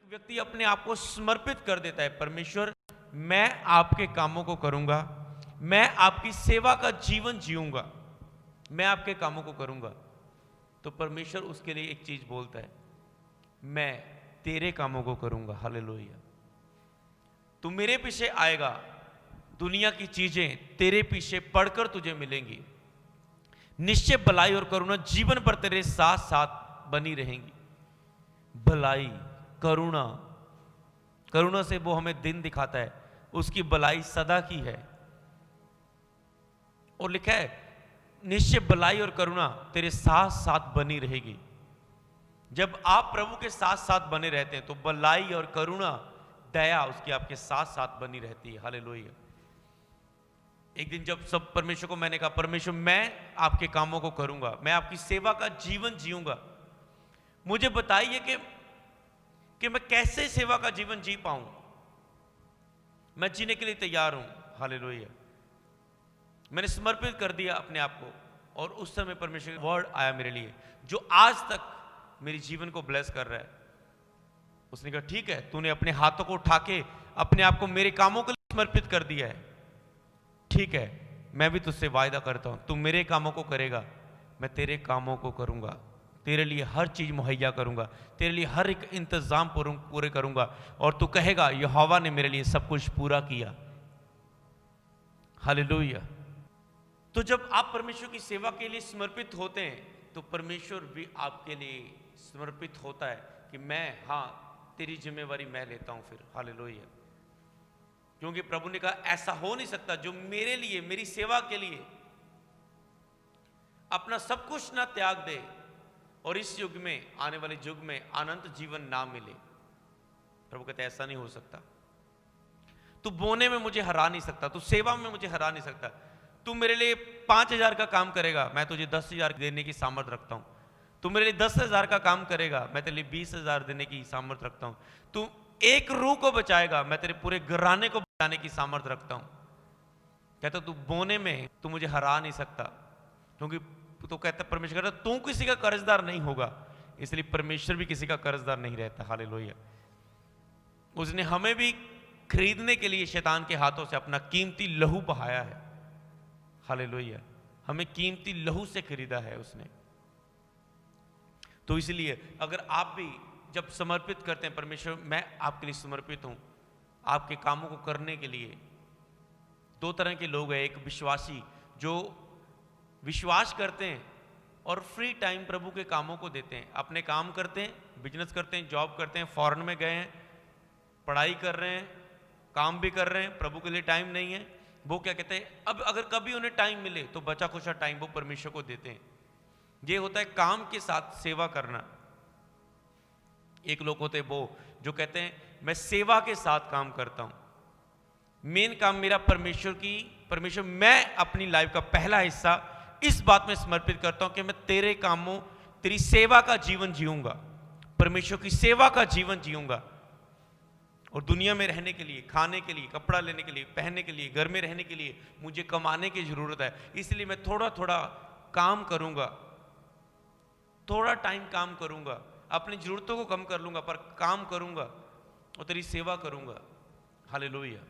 एक व्यक्ति अपने आप को समर्पित कर देता है, परमेश्वर मैं आपके कामों को करूंगा, मैं आपकी सेवा का जीवन जीऊंगा, मैं आपके कामों को करूंगा, तो परमेश्वर उसके लिए एक चीज बोलता है, मैं तेरे कामों को करूंगा। हालेलुया। तू मेरे पीछे आएगा, दुनिया की चीजें तेरे पीछे पढ़कर तुझे मिलेंगी, निश्चय भलाई और करुणा जीवन पर तेरे साथ साथ बनी रहेंगी। भलाई, करुणा, करुणा से वो हमें दिन दिखाता है, उसकी भलाई सदा की है। और लिखा है निश्चय भलाई और करुणा तेरे साथ साथ बनी रहेगी। जब आप प्रभु के साथ साथ बने रहते हैं तो भलाई और करुणा, दया उसकी आपके साथ साथ बनी रहती है। हालेलुया। एक दिन जब सब परमेश्वर को मैंने कहा, परमेश्वर मैं आपके कामों को करूंगा, मैं आपकी सेवा का जीवन जीऊंगा, मुझे बताइए कि मैं कैसे सेवा का जीवन जी पाऊं। मैं जीने के लिए तैयार हूं। हालेलुया। मैंने समर्पित कर दिया अपने आप को, और उस समय परमेश्वर का वर्ड आया मेरे लिए जो आज तक मेरे जीवन को ब्लेस कर रहा है। उसने कहा ठीक है, तूने अपने हाथों को उठा के अपने आप को मेरे कामों के लिए समर्पित कर दिया है, ठीक है, मैं भी तुझसे वायदा करता हूं, तू मेरे कामों को करेगा, मैं तेरे कामों को करूंगा, तेरे लिए हर चीज मुहैया करूंगा, तेरे लिए हर एक इंतजाम पूरे करूंगा, और तू कहेगा यहोवा ने मेरे लिए सब कुछ पूरा किया। हालेलुया। तो जब आप परमेश्वर की सेवा के लिए समर्पित होते हैं तो परमेश्वर भी आपके लिए समर्पित होता है कि मैं, हाँ, तेरी जिम्मेवारी मैं लेता हूं फिर। हालेलुया। क्योंकि प्रभु ने कहा ऐसा हो नहीं सकता जो मेरे लिए, मेरी सेवा के लिए अपना सब कुछ ना त्याग दे और इस युग में, आने वाले युग में अनंत जीवन ना मिले। प्रभु कहते ऐसा नहीं हो सकता। तू बोने में मुझे हरा नहीं सकता, तू सेवा में मुझे हरा नहीं सकता। तू मेरे लिए 5,000 का काम करेगा, मैं तुझे 10,000 देने की सामर्थ्य रखता हूं। तू मेरे लिए 10,000 का काम करेगा, मैं तेरे लिए 20,000 देने की सामर्थ्य रखता हूं। तू एक रूह को बचाएगा, मैं तेरे पूरे घराने को बचाने की सामर्थ्य रखता हूं। कहता तू बोने में तू मुझे हरा नहीं सकता, क्योंकि तो कहता परमेश्वर कहता तू किसी का कर्जदार नहीं होगा, इसलिए परमेश्वर भी किसी का कर्जदार नहीं रहता। हालेलुया। उसने हमें भी खरीदने के लिए शैतान के हाथों से अपना कीमती लहू बहाया है। हालेलुया। हमें कीमती लहू से खरीदा है उसने। तो इसलिए अगर आप भी जब समर्पित करते हैं, परमेश्वर मैं आपके लिए समर्पित हूं, आपके कामों को करने के लिए। दो तरह के लोग हैं, एक विश्वासी जो विश्वास करते हैं और फ्री टाइम प्रभु के कामों को देते हैं, अपने काम करते हैं, बिजनेस करते हैं, जॉब करते हैं, फॉरेन में गए हैं, पढ़ाई कर रहे हैं, काम भी कर रहे हैं, प्रभु के लिए टाइम नहीं है। वो क्या कहते हैं, अब अगर कभी उन्हें टाइम मिले तो बचा खुचा टाइम वो परमेश्वर को देते हैं। ये होता है काम के साथ सेवा करना। एक लोग होते हैं वो जो कहते हैं मैं सेवा के साथ काम करता हूं, मेन काम मेरा परमेश्वर मैं अपनी लाइफ का पहला हिस्सा इस बात में समर्पित करता हूं कि मैं तेरे कामों, तेरी सेवा का जीवन जीऊंगा, परमेश्वर की सेवा का जीवन जीऊंगा। और दुनिया में रहने के लिए, खाने के लिए, कपड़ा लेने के लिए, पहनने के लिए, घर में रहने के लिए मुझे कमाने की जरूरत है, इसलिए मैं थोड़ा थोड़ा काम करूंगा, थोड़ा टाइम काम करूंगा, अपनी जरूरतों को कम कर लूंगा, पर काम करूंगा और तेरी सेवा करूंगा। हालेलुया।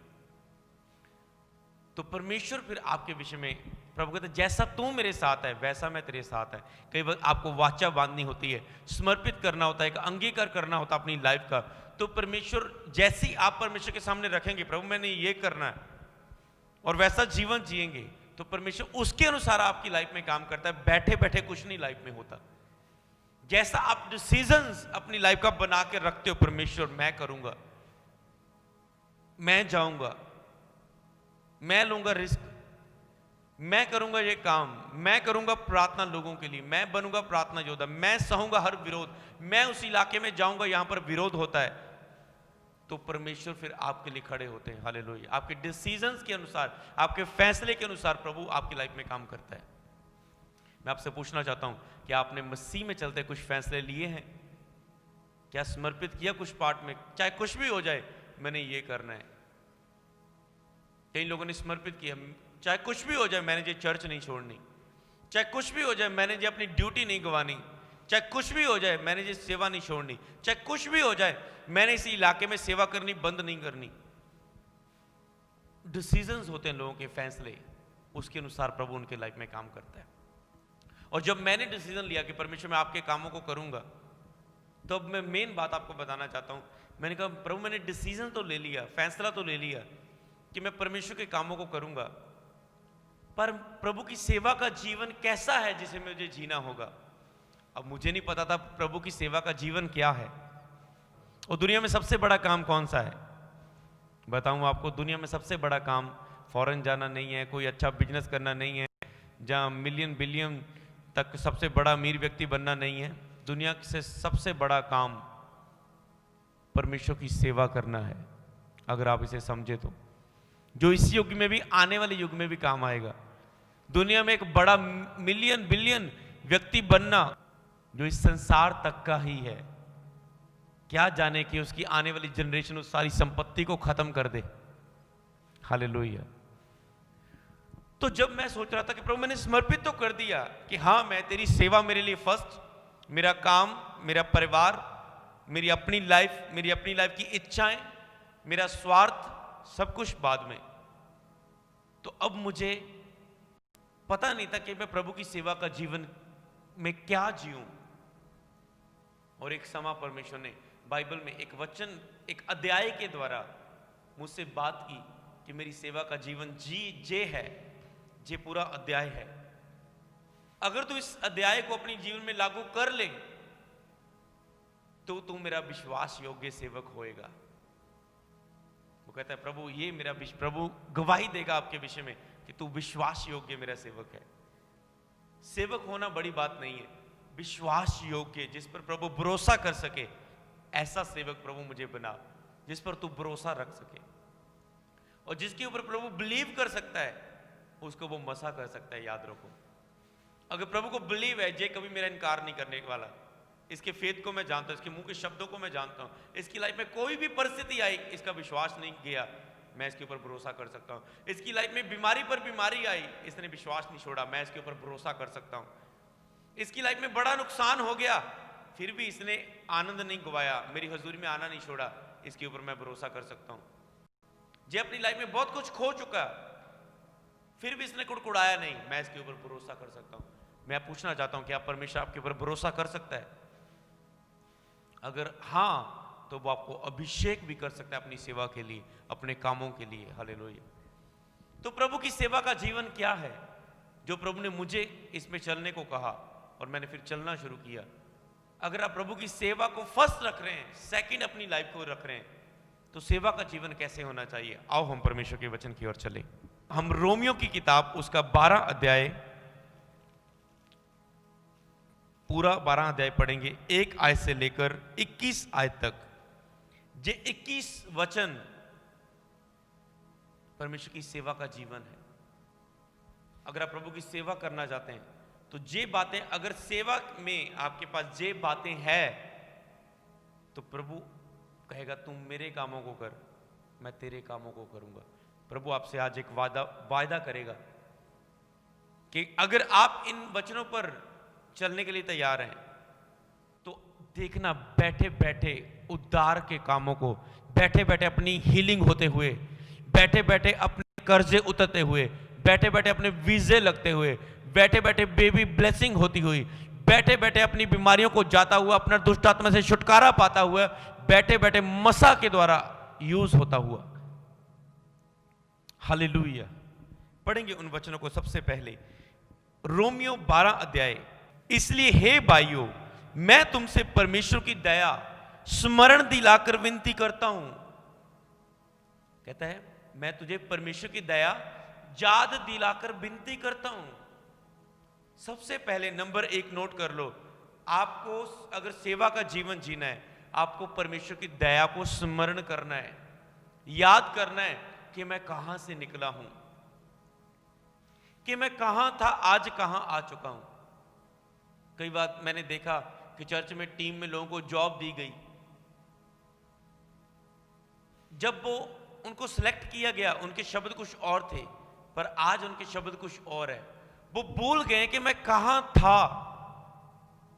तो परमेश्वर फिर आपके विषय में प्रभु कहते जैसा तू मेरे साथ है वैसा मैं तेरे साथ है। कई बार आपको वाचा बांधनी होती है, समर्पित करना होता है, एक अंगीकार करना होता है अपनी लाइफ का। तो परमेश्वर जैसी आप परमेश्वर के सामने रखेंगे, प्रभु मैंने ये करना है, और वैसा जीवन जिएंगे, तो परमेश्वर उसके अनुसार आपकी लाइफ में काम करता है। बैठे बैठे कुछ नहीं लाइफ में होता। जैसा आप डिसीजंस अपनी लाइफ का बना के रखते हो, परमेश्वर मैं करूंगा, मैं जाऊंगा, मैं लूंगा रिस्क, मैं करूंगा ये काम, मैं करूंगा प्रार्थना लोगों के लिए, मैं बनूंगा प्रार्थना योद्धा, मैं सहूंगा हर विरोध, मैं उस इलाके में जाऊंगा यहां पर विरोध होता है, तो परमेश्वर फिर आपके लिए खड़े होते हैं। हालेलुया। आपके डिसीजंस के अनुसार, आपके फैसले के अनुसार प्रभु आपकी लाइफ में काम करता है। मैं आपसे पूछना चाहता हूं कि आपने मसीह में चलते कुछ फैसले लिए हैं? क्या समर्पित किया कुछ पार्ट में, चाहे कुछ भी हो जाए मैंने ये करना है? कई लोगों ने समर्पित किया, चाहे कुछ भी हो जाए मैंने ये चर्च नहीं छोड़नी, चाहे कुछ भी हो जाए मैंने ये अपनी ड्यूटी नहीं गंवानी, चाहे कुछ भी हो जाए मैंने ये सेवा नहीं छोड़नी, चाहे कुछ भी हो जाए मैंने इसी इलाके में सेवा करनी बंद नहीं करनी। डिसीजंस होते हैं लोगों के, फैसले, उसके अनुसार प्रभु उनके लाइफ में काम करता है। और जब मैंने डिसीजन लिया कि परमेश्वर मैं आपके कामों को करूंगा, तो अब मैं मेन बात आपको बताना चाहता हूं। मैंने कहा प्रभु मैंने डिसीजन तो ले लिया, फैसला तो ले लिया कि मैं परमेश्वर के कामों को करूंगा, पर प्रभु की सेवा का जीवन कैसा है जिसे मुझे जीना होगा। अब मुझे नहीं पता था प्रभु की सेवा का जीवन क्या है। और दुनिया में सबसे बड़ा काम कौन सा है बताऊं आपको? दुनिया में सबसे बड़ा काम फॉरेन जाना नहीं है, कोई अच्छा बिजनेस करना नहीं है, जहां मिलियन बिलियन तक सबसे बड़ा अमीर व्यक्ति बनना नहीं है। दुनिया से सबसे बड़ा काम परमेश्वर की सेवा करना है, अगर आप इसे समझे तो, जो इस युग में भी आने वाले युग में भी काम आएगा। दुनिया में एक बड़ा मिलियन बिलियन व्यक्ति बनना जो इस संसार तक का ही है, क्या जाने कि उसकी आने वाली जनरेशन उस सारी संपत्ति को खत्म कर दे। हालेलुया। तो जब मैं सोच रहा था कि प्रभु मैंने समर्पित तो कर दिया कि हाँ मैं तेरी सेवा मेरे लिए फर्स्ट, मेरा काम, मेरा परिवार, मेरी अपनी लाइफ की इच्छाएं, मेरा स्वार्थ, सब कुछ बाद में। तो अब मुझे पता नहीं था कि मैं प्रभु की सेवा का जीवन में क्या जीऊं। और एक समय परमेश्वर ने बाइबल में एक वचन, एक अध्याय के द्वारा मुझसे बात की कि मेरी सेवा का जीवन जे है, जे पूरा अध्याय है। अगर तू इस अध्याय को अपने जीवन में लागू कर ले तो तू मेरा विश्वास योग्य सेवक होएगा। वो कहता है प्रभु ये मेरा प्रभु गवाही देगा आपके विषय में कि तू विश्वास योग्य मेरा सेवक है। सेवक होना बड़ी बात नहीं है, विश्वास योग्य, जिस पर प्रभु भरोसा कर सके, ऐसा सेवक प्रभु मुझे बना जिस पर तू भरोसा रख सके। और जिसके ऊपर प्रभु बिलीव कर सकता है उसको वो मसा कर सकता है। याद रखो, अगर प्रभु को बिलीव है, जे कभी मेरा इनकार नहीं करने वाला, इसके फेथ को मैं जानता हूं, इसके मुंह के शब्दों को मैं जानता हूं, इसकी लाइफ में कोई भी परिस्थिति आई इसका विश्वास नहीं गया, मैं इसके ऊपर भरोसा कर सकता हूं। इसकी लाइफ में बीमारी पर बीमारी आई, इसने विश्वास नहीं छोड़ा, मैं इसके ऊपर भरोसा कर सकता हूं। इसकी लाइफ में बड़ा नुकसान हो गया फिर भी इसने आनंद नहीं गवाया, मेरी हजूरी में आना नहीं छोड़ा, इसके ऊपर मैं भरोसा कर सकता हूं। जे अपनी लाइफ में बहुत कुछ खो चुका फिर भी इसने कुड़कुड़ाया नहीं, मैं इसके ऊपर भरोसा कर सकता हूं। मैं पूछना चाहता हूं कि आप परमेश्वर आपके ऊपर भरोसा कर सकता है? अगर हां तो वो आपको अभिषेक भी कर सकता है अपनी सेवा के लिए, अपने कामों के लिए। हालेलुया। तो प्रभु की सेवा का जीवन क्या है जो प्रभु ने मुझे इसमें चलने को कहा और मैंने फिर चलना शुरू किया। अगर आप प्रभु की सेवा को फर्स्ट रख रहे हैं, सेकंड अपनी लाइफ को रख रहे हैं, तो सेवा का जीवन कैसे होना चाहिए? आओ हम परमेश्वर के वचन की ओर चलें। हम रोमियो की किताब उसका 12 अध्याय, पूरा 12 अध्याय पढ़ेंगे, 1 आयत से लेकर 21 आयत तक। जे 21 वचन परमेश्वर की सेवा का जीवन है। अगर आप प्रभु की सेवा करना चाहते हैं तो जे बातें, अगर सेवा में आपके पास जे बातें हैं तो प्रभु कहेगा तुम मेरे कामों को कर, मैं तेरे कामों को करूंगा। प्रभु आपसे आज एक वायदा करेगा कि अगर आप इन वचनों पर चलने के लिए तैयार हैं तो देखना, बैठे बैठे उद्धार के कामों को, बैठे बैठे अपनी हीलिंग होते हुए, बैठे बैठे अपने कर्जे उतरते हुए, बैठे बैठे अपने वीजे लगते हुए, बैठे बैठे बेबी ब्लेसिंग होती हुई, बैठे बैठे अपनी बीमारियों को जाता हुआ, अपना दुष्ट आत्मा से छुटकारा पाता हुआ, बैठे बैठे मसा के द्वारा यूज होता हुआ। हालेलुया। पढ़ेंगे उन वचनों को। सबसे पहले रोमियो 12 अध्याय। इसलिए हे भाइयों, मैं तुमसे परमेश्वर की दया स्मरण दिलाकर विनती करता हूं। कहता है मैं तुझे परमेश्वर की दया याद दिलाकर विनती करता हूं। सबसे पहले नंबर 1 नोट कर लो, आपको अगर सेवा का जीवन जीना है, आपको परमेश्वर की दया को स्मरण करना है, याद करना है कि मैं कहां से निकला हूं, कि मैं कहां था, आज कहां आ चुका हूं। कई बार मैंने देखा कि चर्च में टीम में लोगों को जॉब दी गई, जब वो उनको सिलेक्ट किया गया उनके शब्द कुछ और थे, पर आज उनके शब्द कुछ और है। वो भूल गए कि मैं कहां था,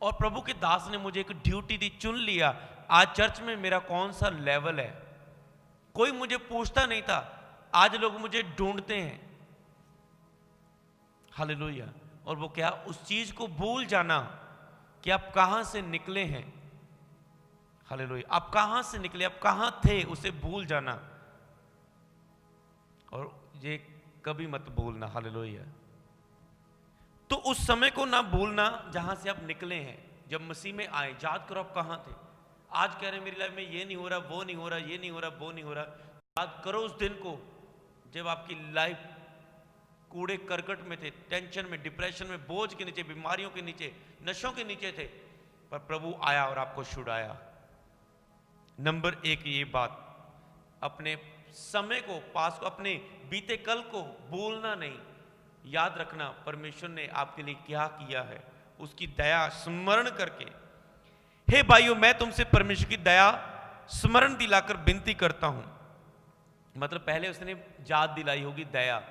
और प्रभु के दास ने मुझे एक ड्यूटी दी, चुन लिया। आज चर्च में मेरा कौन सा लेवल है, कोई मुझे पूछता नहीं था, आज लोग मुझे ढूंढते हैं। हालेलुया। और वो क्या, उस चीज को भूल जाना कि आप कहां से निकले हैं। हालेलुया। आप कहां से निकले, आप कहां थे, उसे भूल जाना। और ये कभी मत भूलना। हालेलुया। तो उस समय को ना भूलना जहां से आप निकले हैं, जब मसीह में आए। याद करो आप कहां थे। आज कह रहे हैं मेरी लाइफ में ये नहीं हो रहा, वो नहीं हो रहा, ये नहीं हो रहा, वो नहीं हो रहा। याद करो उस दिन को जब आपकी लाइफ कूड़े करकट में थे, टेंशन में, डिप्रेशन में, बोझ के नीचे, बीमारियों के नीचे, नशों के नीचे थे, पर प्रभु आया और आपको छुड़ाया। नंबर एक ये बात, अपने समय को, पास को, अपने बीते कल को भूलना नहीं, याद रखना परमेश्वर ने आपके लिए क्या किया है, उसकी दया स्मरण करके। हे भाइयों, मैं तुमसे परमेश्वर की दया स्मरण दिलाकर विनती करता हूं। मतलब पहले उसने याद दिलाई होगी दया,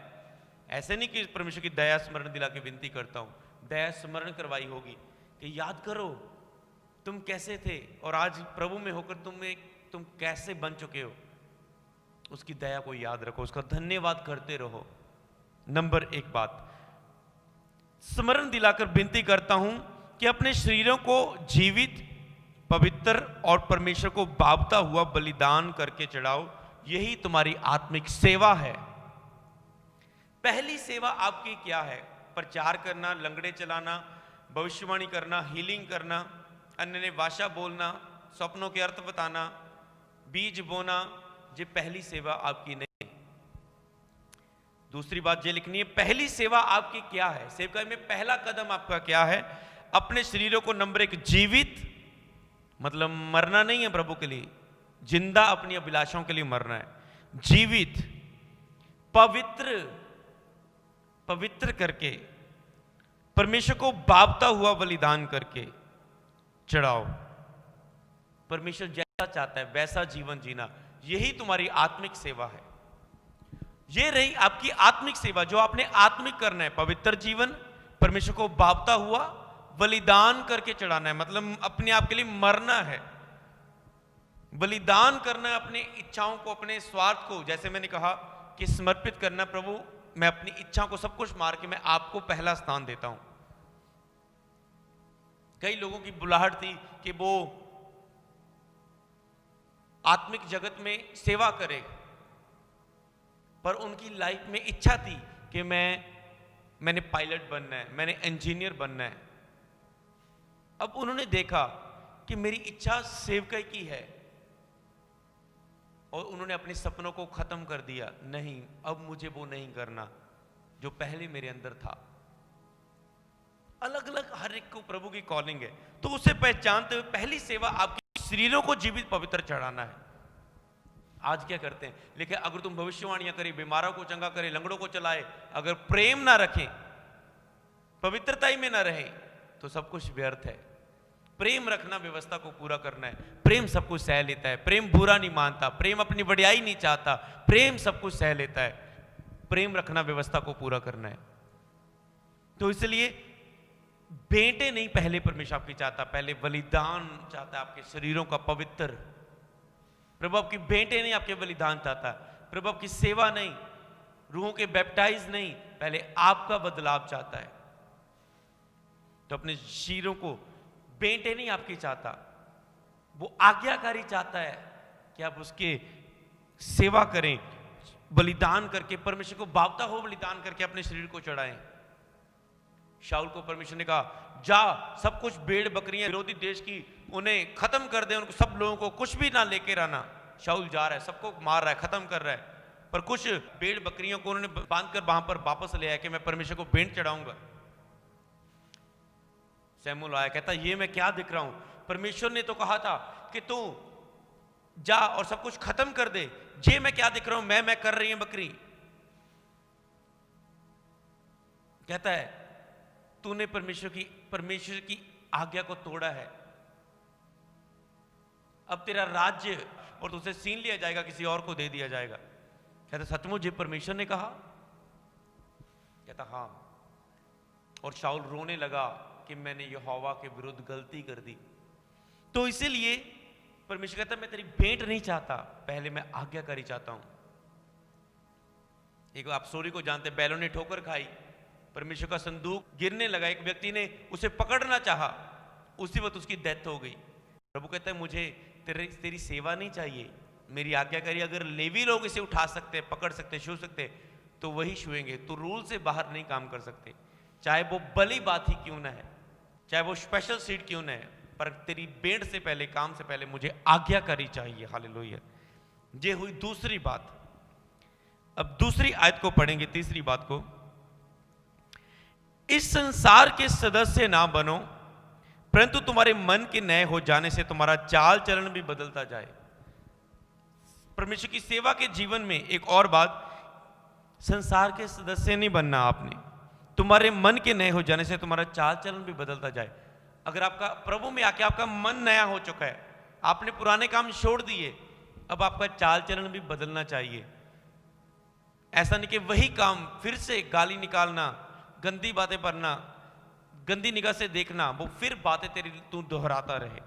ऐसे नहीं कि परमेश्वर की दया स्मरण दिला के विनती करता हूं, दया स्मरण करवाई होगी कि याद करो तुम कैसे थे और आज प्रभु में होकर तुम कैसे बन चुके हो। उसकी दया को याद रखो, उसका धन्यवाद करते रहो। नंबर एक बात, स्मरण दिलाकर विनती करता हूं कि अपने शरीरों को जीवित, पवित्र और परमेश्वर को भावता हुआ बलिदान करके चढ़ाओ, यही तुम्हारी आत्मिक सेवा है। पहली सेवा आपकी क्या है? प्रचार करना, लंगड़े चलाना, भविष्यवाणी करना, हीलिंग करना, अन्य ने भाषा बोलना, स्वप्नों के अर्थ बताना, बीज बोना, ये पहली सेवा आपकी नहीं। दूसरी बात ये लिखनी है, पहली सेवा आपकी क्या है? सेवकाई में पहला कदम आपका क्या है? अपने शरीरों को नंबर एक जीवित, मतलब मरना नहीं है प्रभु के लिए, जिंदा अपनी अभिलाषाओं के लिए मरना है। जीवित, पवित्र करके, परमेश्वर को भावता हुआ बलिदान करके चढ़ाओ। परमेश्वर जैसा चाहता है वैसा जीवन जीना, यही तुम्हारी आत्मिक सेवा है। ये रही आपकी आत्मिक सेवा, जो आपने आत्मिक करना है। पवित्र जीवन, परमेश्वर को भावता हुआ बलिदान करके चढ़ाना है, मतलब अपने आप के लिए मरना है, बलिदान करना है, अपने इच्छाओं को, अपने स्वार्थ को, जैसे मैंने कहा कि समर्पित करना। प्रभु मैं अपनी इच्छाओं को सब कुछ मार के मैं आपको पहला स्थान देता हूं। कई लोगों की बुलाहट थी कि वो आत्मिक जगत में सेवा करे, पर उनकी लाइफ में इच्छा थी कि मैंने पायलट बनना है, मैंने इंजीनियर बनना है। अब उन्होंने देखा कि मेरी इच्छा सेवकाई की है और उन्होंने अपने सपनों को खत्म कर दिया। नहीं, अब मुझे वो नहीं करना जो पहले मेरे अंदर था। अलग अलग हर एक को प्रभु की कॉलिंग है, तो उसे पहचानते हुए पहली सेवा आपकी शरीरों को जीवित, पवित्र चढ़ाना है। आज क्या करते हैं, लेकिन अगर तुम भविष्यवाणियां करें, बीमारों को चंगा करें, लंगड़ों को चलाए, अगर प्रेम ना रखें, पवित्रता ही में ना रहे, तो सब कुछ व्यर्थ है। प्रेम रखना व्यवस्था को पूरा करना है। प्रेम सब कुछ सह लेता है, प्रेम बुरा नहीं मानता, प्रेम अपनी बढ़ियाई नहीं चाहता, प्रेम सब कुछ सह लेता है। प्रेम रखना व्यवस्था को पूरा करना है। तो इसलिए बेटे नहीं पहले परमेश्वर आपकी चाहता, पहले बलिदान चाहता है आपके शरीरों का पवित्र। प्रभु आपकी बेटे नहीं आपके बलिदान चाहता, प्रभु आपकी सेवा नहीं, रूहों के बैप्टाइज नहीं, पहले आपका बदलाव चाहता है। तो अपने शरीरों को बेटे नहीं आपकी चाहता, वो आज्ञाकारी चाहता है कि आप उसके सेवा करें, बलिदान करके, परमेश्वर को भावता हो बलिदान करके अपने शरीर को चढ़ाएं। शाऊल को परमेश्वर ने कहा, जा सब कुछ भेड़ बकरियां विरोधी देश की उन्हें खत्म कर दे, उनको सब लोगों को कुछ भी ना लेकर आना। शाऊल जा रहा है, सबको मार रहा है, खत्म कर रहा है, पर कुछ भेड़ बकरियों को उन्होंने बांध कर वहां पर वापस ले आया कि मैं परमेश्वर को भेंट चढ़ाऊंगा। सैमुएल आया, कहता ये मैं क्या दिख रहा हूं, परमेश्वर ने तो कहा था कि तू जा और सब कुछ खत्म कर दे, ये मैं क्या दिख रहा हूं, मैं कर रही हूं बकरी। कहता है तूने परमेश्वर की आज्ञा को तोड़ा है, अब तेरा राज्य और तुझसे छीन लिया जाएगा, किसी और को दे दिया जाएगा। कहता सचमुच ये परमेश्वर ने कहा? कहता हाँ। और शाऊल रोने लगा कि मैंने यहोवा के विरुद्ध गलती कर दी। तो इसीलिए परमेश्वर कहता है मैं तेरी भेंट नहीं चाहता, पहले मैं आज्ञाकारी चाहता हूं। एक आप स्टोरी को जानते, बैलों ने ठोकर खाई, परमेश्वर का संदूक गिरने लगा, एक व्यक्ति ने उसे पकड़ना चाहा, उसी वक्त उसकी डेथ हो गई। प्रभु कहता है मुझे तेरी सेवा नहीं चाहिए, मेरी आज्ञाकारी। अगर लेवी लोग इसे उठा सकते, पकड़ सकते, छू सकते, तो वही छुएंगे। तो रूल से बाहर नहीं काम कर सकते, चाहे वो बली बात ही क्यों ना है, चाहे वो स्पेशल सीट क्यों ना है, पर तेरी भेंट से पहले, काम से पहले मुझे आज्ञाकारी चाहिए। हालेलुया। ये हुई दूसरी बात। अब दूसरी आयत को पढ़ेंगे, तीसरी बात को, इस संसार के सदस्य ना बनो, परंतु तुम्हारे मन के नए हो जाने से तुम्हारा चाल चलन भी बदलता जाए। परमेश्वर की सेवा के जीवन में एक और बात, संसार के सदस्य नहीं बनना आपने, तुम्हारे मन के नए हो जाने से तुम्हारा चाल चलन भी बदलता जाए। अगर आपका प्रभु में आके आपका मन नया हो चुका है, आपने पुराने काम छोड़ दिए, अब आपका चाल चलन भी बदलना चाहिए। ऐसा नहीं कि वही काम फिर से गाली निकालना, गंदी बातें करना, गंदी निगाह से देखना, वो फिर बातें तेरी तू दोहराता रहे।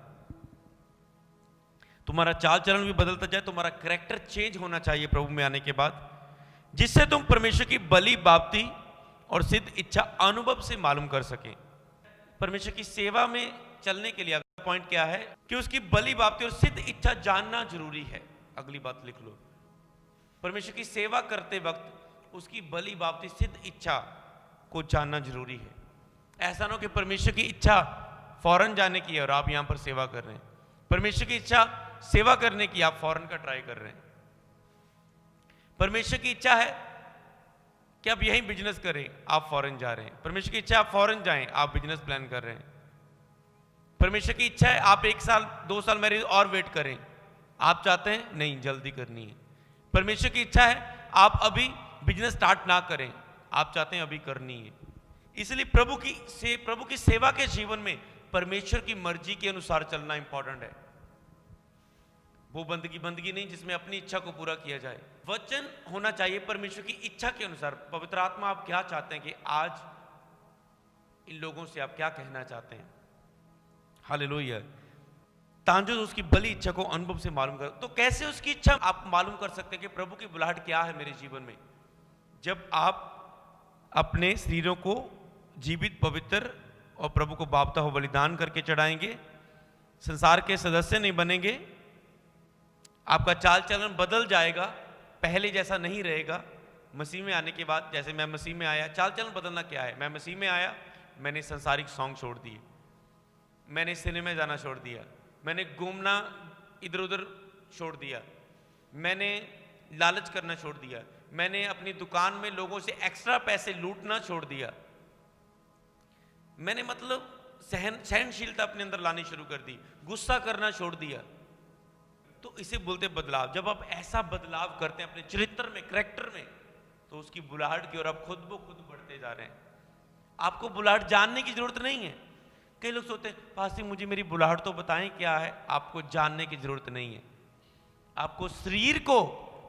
तुम्हारा चाल चलन भी बदलता जाए, तुम्हारा कैरेक्टर चेंज होना चाहिए प्रभु में आने के बाद, जिससे तुम परमेश्वर की बलि बाप्ती और सिद्ध इच्छा अनुभव से मालूम कर सकें। परमेश्वर की सेवा में चलने के लिए अगला पॉइंट क्या है कि उसकी बलि बाप्ती और सिद्ध इच्छा जानना जरूरी है। अगली बात लिख लो, परमेश्वर की सेवा करते वक्त उसकी बलि बाप्ती सिद्ध इच्छा को जानना जरूरी है। ऐसा ना हो कि परमेश्वर की इच्छा फौरन जाने की है और आप यहां पर सेवा कर रहे हैं, परमेश्वर की इच्छा सेवा करने की, आप फौरन का ट्राई कर रहे हैं। परमेश्वर की इच्छा है कि आप यहीं बिजनेस करें, आप फॉरेन जा रहे हैं। परमेश्वर की इच्छा आप फॉरेन जाएं, आप बिजनेस प्लान कर रहे हैं। परमेश्वर की इच्छा है आप 1 साल 2 साल मैरिज और वेट करें, आप चाहते हैं नहीं जल्दी करनी है। परमेश्वर की इच्छा है आप अभी बिजनेस स्टार्ट ना करें, आप चाहते हैं अभी करनी है। इसलिए प्रभु की सेवा के जीवन में परमेश्वर की मर्जी के अनुसार चलना इंपॉर्टेंट है। वो बंदगी नहीं जिसमें अपनी इच्छा को पूरा किया जाए। वचन होना चाहिए परमेश्वर की इच्छा के अनुसार। पवित्र आत्मा आप क्या चाहते हैं कि आज इन लोगों से आप क्या कहना चाहते हैं। हालेलुया। तांजो उसकी बली इच्छा को अनुभव से मालूम कर। तो कैसे उसकी इच्छा आप मालूम कर सकते हैं कि प्रभु की बुलाहट क्या है मेरे जीवन में? जब आप अपने शरीरों को जीवित, पवित्र और प्रभु को भावता हो बलिदान करके चढ़ाएंगे, संसार के सदस्य नहीं बनेंगे, आपका चाल चलन बदल जाएगा, पहले जैसा नहीं रहेगा। मसीह में आने के बाद, जैसे मैं मसीह में आया, चाल चलन बदलना क्या है? मैं मसीह में आया, मैंने संसारिक सॉन्ग छोड़ दिए, मैंने सिनेमा जाना छोड़ दिया, मैंने घूमना इधर उधर छोड़ दिया, मैंने लालच करना छोड़ दिया, मैंने अपनी दुकान में लोगों से एक्स्ट्रा पैसे लूटना छोड़ दिया, मैंने मतलब सहनशीलता अपने अंदर लानी शुरू कर दी, गुस्सा करना छोड़ दिया। तो इसे बोलते बदलाव। जब आप ऐसा बदलाव करते हैं अपने चरित्र में, कैरेक्टर में, तो उसकी बुलाहट की ओर आप खुद ब खुद बढ़ते जा रहे हैं। आपको बुलाहट जानने की जरूरत नहीं है। कई लोग सोचते हैं पास्टर मुझे मेरी बुलाहट तो बताएं क्या है। आपको जानने की जरूरत नहीं है, आपको शरीर को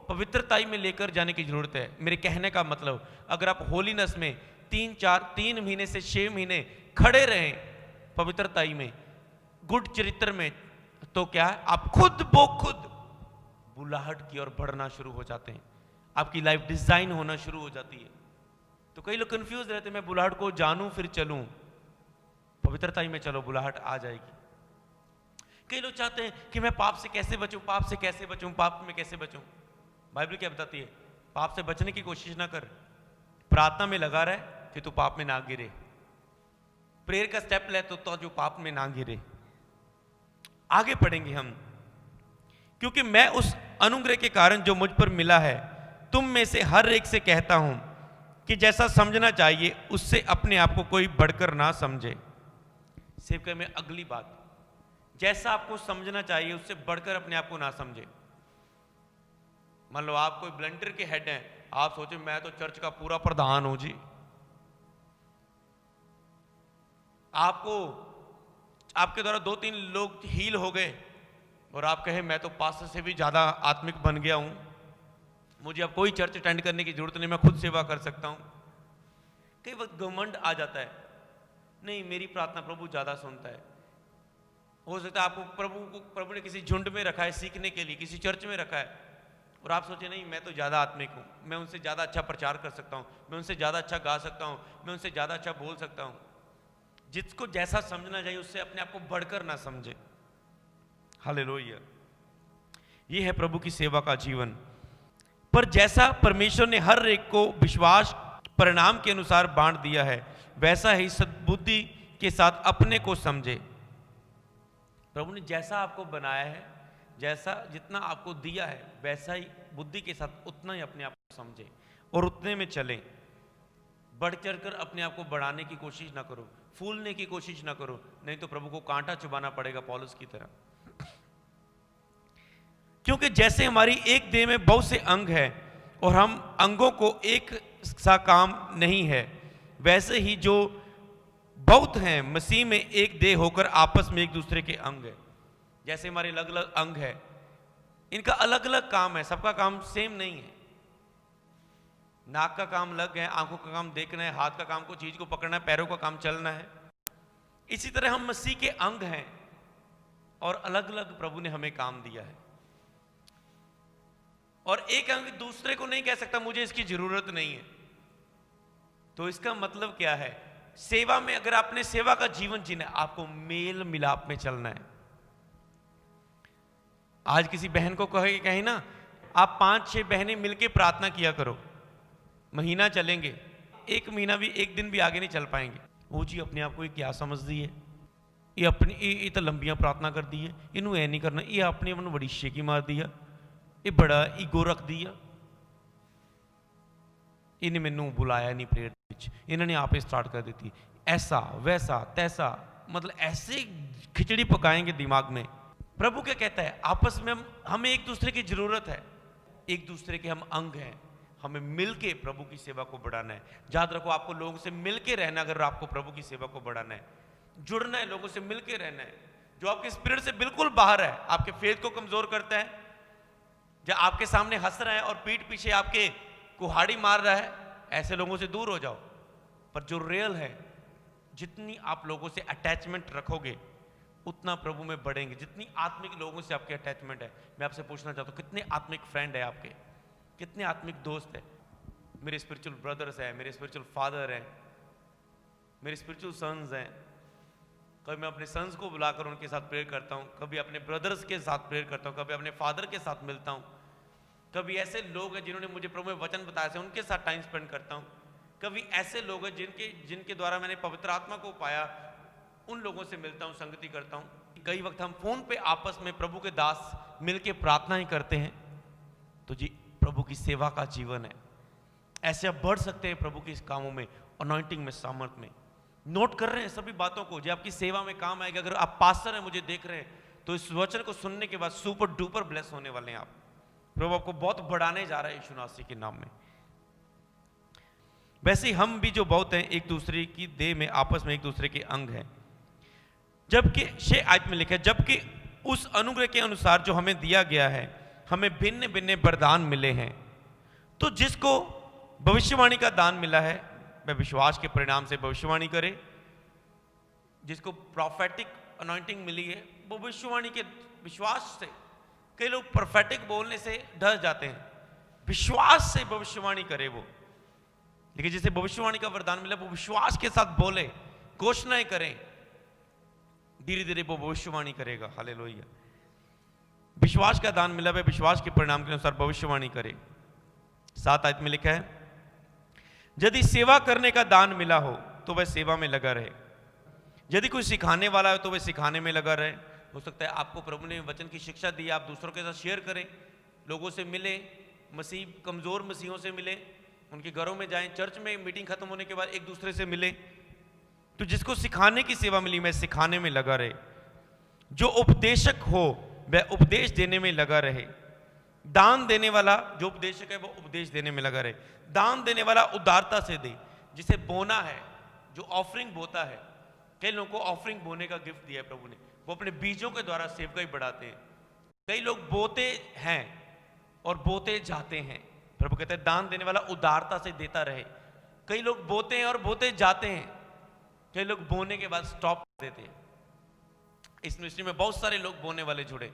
पवित्रताई में लेकर जाने की जरूरत है। मेरे कहने का मतलब, अगर आप होलीनेस में 3 महीने से 6 महीने खड़े रहें पवित्रताई में, गुड चरित्र में, तो क्या है, आप खुद ब खुद बुलाहट की ओर बढ़ना शुरू हो जाते हैं, आपकी लाइफ डिजाइन होना शुरू हो जाती है। तो कई लोग कंफ्यूज रहते हैं, मैं बुलाहट को जानूं फिर चलूं। पवित्रताई में चलो, बुलाहट आ जाएगी। कई लोग चाहते हैं कि मैं पाप से कैसे बचूं, पाप से कैसे बचूं, पाप में कैसे बचूं। बाइबल क्या बताती है? पाप से बचने की कोशिश ना कर, प्रार्थना में लगा रहे कि तू पाप में ना गिरे, प्रेयर का स्टेप ले तो जो पाप में ना गिरे। आगे पढ़ेंगे हम, क्योंकि मैं उस अनुग्रह के कारण जो मुझ पर मिला है तुम में से हर एक से कहता हूं कि जैसा समझना चाहिए उससे अपने आप को कोई बढ़कर ना समझे। सेवक में अगली बात, जैसा आपको समझना चाहिए उससे बढ़कर अपने आप को ना समझे। मान लो आप कोई ब्लंटर के हेड हैं, आप सोचे मैं तो चर्च का पूरा प्रधान हूं जी। आपके द्वारा 2-3 लोग हील हो गए और आप कहे मैं तो पास्टर से भी ज्यादा आत्मिक बन गया हूं, मुझे अब कोई चर्च अटेंड करने की जरूरत नहीं, मैं खुद सेवा कर सकता हूं। कई वक्त घमंड आ जाता है। नहीं, मेरी प्रार्थना प्रभु ज़्यादा सुनता है। हो सकता है आपको प्रभु ने किसी झुंड में रखा है सीखने के लिए, किसी चर्च में रखा है, और आप सोचे नहीं मैं तो ज़्यादा आत्मिक हूँ, मैं उनसे ज़्यादा अच्छा प्रचार कर सकता हूँ, मैं उनसे ज़्यादा अच्छा गा सकता हूँ, मैं उनसे ज़्यादा अच्छा बोल सकता हूँ। जिसको जैसा समझना चाहिए उससे अपने आप को बढ़कर ना समझे। हालेलुया। ये है प्रभु की सेवा का जीवन। पर जैसा परमेश्वर ने हर एक को विश्वास परिणाम के अनुसार बांट दिया है, वैसा ही सद्बुद्धि के साथ अपने को समझे। प्रभु ने जैसा आपको बनाया है, जैसा जितना आपको दिया है, वैसा ही बुद्धि के साथ उतना ही अपने आप को समझे और उतने में चलें। बढ़ चढ़ कर अपने आप को बढ़ाने की कोशिश ना करो, फूलने की कोशिश ना करो, नहीं तो प्रभु को कांटा चुभाना पड़ेगा पौलुस की तरह। क्योंकि जैसे हमारी एक देह में बहुत से अंग हैं और हम अंगों को एक सा काम नहीं है, वैसे ही जो बहुत हैं मसीह में एक देह होकर आपस में एक दूसरे के अंग है। जैसे हमारे अलग अलग अंग है, इनका अलग अलग काम है, सबका काम सेम नहीं है। नाक का काम अलग है, आंखों का काम देखना है, हाथ का काम को चीज को पकड़ना है, पैरों का काम चलना है। इसी तरह हम मसीह के अंग हैं और अलग अलग प्रभु ने हमें काम दिया है। और एक अंग दूसरे को नहीं कह सकता मुझे इसकी जरूरत नहीं है। तो इसका मतलब क्या है? सेवा में अगर आपने सेवा का जीवन जीना है, आपको मेल मिलाप में चलना है। आज किसी बहन को कहे ना, आप 5-6 बहनें मिलकर प्रार्थना किया करो, महीना चलेंगे, एक महीना भी, एक दिन भी आगे नहीं चल पाएंगे। वो जी अपने आप को क्या समझ दी है, ये अपनी ये तो लंबियां प्रार्थना कर दी है, इनू ऐ नहीं करना, ये अपने अपन बड़ी शेकी मार दिया, ये बड़ा ईगो रख दिया, इन्हें मैनू बुलाया नहीं प्रेयर विच, इन्होंने आप स्टार्ट कर दी, ऐसा वैसा तैसा, मतलब ऐसे खिचड़ी पकाएंगे दिमाग में। प्रभु क्या कहता है? आपस में हमें एक दूसरे की जरूरत है, एक दूसरे के हम अंग हैं, हमें मिलके प्रभु की सेवा को बढ़ाना है। याद रखो, आपको लोगों से मिलके रहना, अगर आपको प्रभु की सेवा को बढ़ाना है, जुड़ना है, लोगों से मिलके रहना है। जो आपके स्पिरिट से बिल्कुल बाहर है, आपके फेथ को कमजोर करता है, जो आपके सामने हंस रहा है और पीठ पीछे आपके कुहाड़ी मार रहा है, ऐसे लोगों से दूर हो जाओ। पर जो रियल है, जितनी आप लोगों से अटैचमेंट रखोगे उतना प्रभु में बढ़ेंगे। जितनी आत्मिक लोगों से आपकी अटैचमेंट है, मैं आपसे पूछना चाहता हूँ, कितने आत्मिक फ्रेंड है आपके, कितने आत्मिक दोस्त है? मेरे स्पिरिचुअल ब्रदर्स हैं, मेरे स्पिरिचुअल फादर हैं, मेरे स्पिरिचुअल सन्स हैं। कभी मैं अपने सन्स को बुलाकर उनके साथ प्रेयर करता हूँ, कभी अपने ब्रदर्स के साथ प्रेयर करता हूँ, कभी अपने फादर के साथ मिलता हूँ, कभी ऐसे लोग हैं जिन्होंने मुझे प्रभु में वचन बताया है उनके साथ टाइम स्पेंड करता हूँ, कभी ऐसे लोग हैं जिनके द्वारा मैंने पवित्र आत्मा को पाया, उन लोगों से मिलता हूँ, संगति करता हूँ। कई वक्त हम फोन पे आपस में प्रभु के दास मिलके प्रार्थना ही करते हैं। तो जी प्रभु की सेवा का जीवन है। ऐसे आप बढ़ सकते हैं प्रभु के इस कामों में, अनॉइंटिंग में, सामर्थ में। नोट कर रहे हैं सभी बातों को जो आपकी सेवा में काम आएगा। अगर आप पास्टर हैं, मुझे देख रहे हैं, तो इस वचन को सुनने के बाद सुपर डुपर ब्लेस होने वाले हैं आप। प्रभु आपको बहुत बढ़ाने जा रहा है यीशु मसीह के नाम में। वैसे हम भी जो बहुत हैं, एक दूसरे की देह में, आपस में एक दूसरे के अंग हैं। जबकि 6 आयत में लिखा है, जबकि उस अनुग्रह के अनुसार जो हमें दिया गया है, हमें भिन्न भिन्न वरदान मिले हैं। तो जिसको भविष्यवाणी का दान मिला है, वह विश्वास के परिणाम से भविष्यवाणी करे। जिसको प्रोफेटिक अनॉइंटिंग मिली है, वो भविष्यवाणी के विश्वास से। कई लोग प्रोफेटिक बोलने से डर जाते हैं, विश्वास से भविष्यवाणी करे वो। लेकिन जिसे भविष्यवाणी का वरदान मिला, वो विश्वास के साथ बोले, घोषणाएं करें, धीरे धीरे वो भविष्यवाणी करेगा। हालेलुया। विश्वास का दान मिला, वह विश्वास के परिणाम के अनुसार भविष्यवाणी करे। 7 आयत में लिखा है, यदि सेवा करने का दान मिला हो तो वह सेवा में लगा रहे। यदि कोई सिखाने वाला है तो वह सिखाने में लगा रहे। हो सकता है आपको प्रभु ने वचन की शिक्षा दी, आप दूसरों के साथ शेयर करें, लोगों से मिले, मसीह कमजोर मसीहों से मिले, उनके घरों में जाएं, चर्च में मीटिंग खत्म होने के बाद एक दूसरे से मिले। तो जिसको सिखाने की सेवा मिली, मैं सिखाने में लगा रहे। जो उपदेशक हो वह उपदेश देने में लगा रहे। दान देने वाला, जो उपदेशक है, वो उपदेश देने में लगा रहे। दान देने वाला उदारता से दे। जिसे बोना है, जो ऑफरिंग बोता है, कई लोगों को ऑफरिंग बोने का गिफ्ट दिया है प्रभु ने, वो अपने बीजों के द्वारा सेवकाई बढ़ाते हैं। कई लोग बोते हैं और बोते जाते हैं। प्रभु कहते हैं दान देने वाला उदारता से देता रहे। कई लोग बोते हैं और बोते जाते हैं, कई लोग बोने के बाद स्टॉप कर देते हैं। इस मिनिस्ट्री में बहुत सारे लोग बोने वाले जुड़े।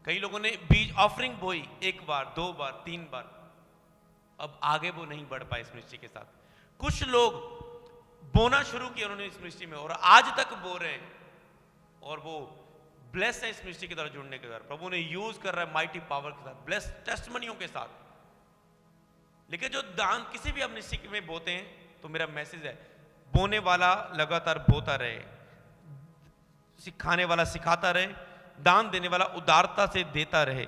कई लोगों ने बीज ऑफरिंग बोई, 1 बार 2 बार 3 बार, अब आगे वो नहीं बढ़ पाए इस मिनिस्ट्री के साथ। कुछ लोग बोना शुरू किया उन्होंने इस मिनिस्ट्री में और आज तक बो रहे हैं और वो ब्लेस है इस मिनिस्ट्री के द्वारा जुड़ने के द्वारा। प्रभु ने यूज कर रहा है माइटी पावर के साथ, ब्लेस टेस्टमनियों के साथ। लेकिन जो दान किसी भी आप मिनिस्ट्री में बोते हैं, तो मेरा मैसेज है, बोने वाला लगातार बोता रहे, सिखाने वाला सिखाता रहे, दान देने वाला उदारता से देता रहे।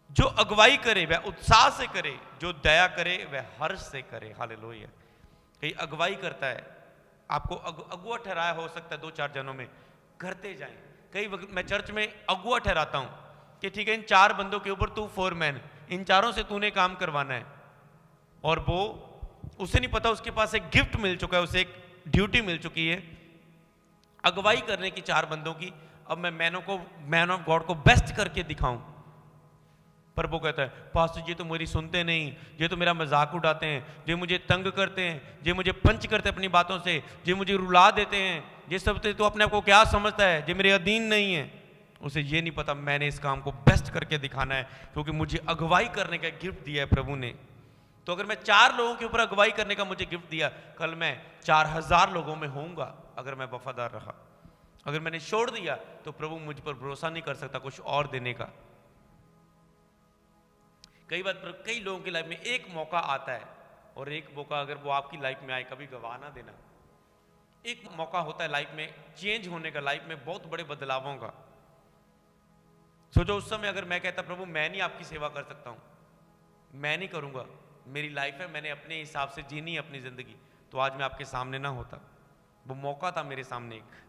जो अगुवाई करे वह उत्साह से करे, जो दया करे वह हर्ष से करे। हालेलुया। कहीं अगुवाई करता है, आपको अगुआ ठहराया हो सकता है 2-4 जनों में, करते जाएं। कई वक्त मैं चर्च में अगुआ ठहराता हूं कि ठीक है, इन 4 बंदों के ऊपर तू फोरमैन, इन चारों से तूने काम करवाना है। और वो उसे नहीं पता उसके पास एक गिफ्ट मिल चुका है, उसे एक ड्यूटी मिल चुकी है अगुवाई करने की 4 बंदों की। अब मैं मैन ऑफ गॉड को बेस्ट करके दिखाऊं। पर वो कहता है, पास्टर जी तो मेरी सुनते नहीं, ये तो मेरा मजाक उड़ाते हैं, ये मुझे तंग करते हैं, ये मुझे पंच करते हैं अपनी बातों से, ये मुझे रुला देते हैं, ये सब तो अपने आप को क्या समझता है, ये मेरे अधीन नहीं है। उसे ये नहीं पता मैंने इस काम को बेस्ट करके दिखाना है, क्योंकि मुझे अगुवाई करने का गिफ्ट दिया है प्रभु ने। तो अगर मैं 4 लोगों के ऊपर अगुवाई करने का मुझे गिफ्ट दिया, कल मैं 4000 लोगों में होऊंगा अगर मैं वफादार रहा। अगर मैंने छोड़ दिया तो प्रभु मुझ पर भरोसा नहीं कर सकता कुछ और देने का। कई लोगों की लाइफ में एक मौका आता है, और एक मौका अगर वो आपकी लाइफ में आए, कभी गवा ना देना। एक मौका होता है लाइफ में चेंज होने का, लाइफ में बहुत बड़े बदलावों का। सोचो उस समय अगर मैं कहता, प्रभु मैं नहीं आपकी सेवा कर सकता हूं, मैं नहीं करूंगा, मेरी लाइफ है, मैंने अपने हिसाब से जीनी है अपनी जिंदगी, तो आज मैं आपके सामने ना होता। वो मौका था मेरे सामने। एक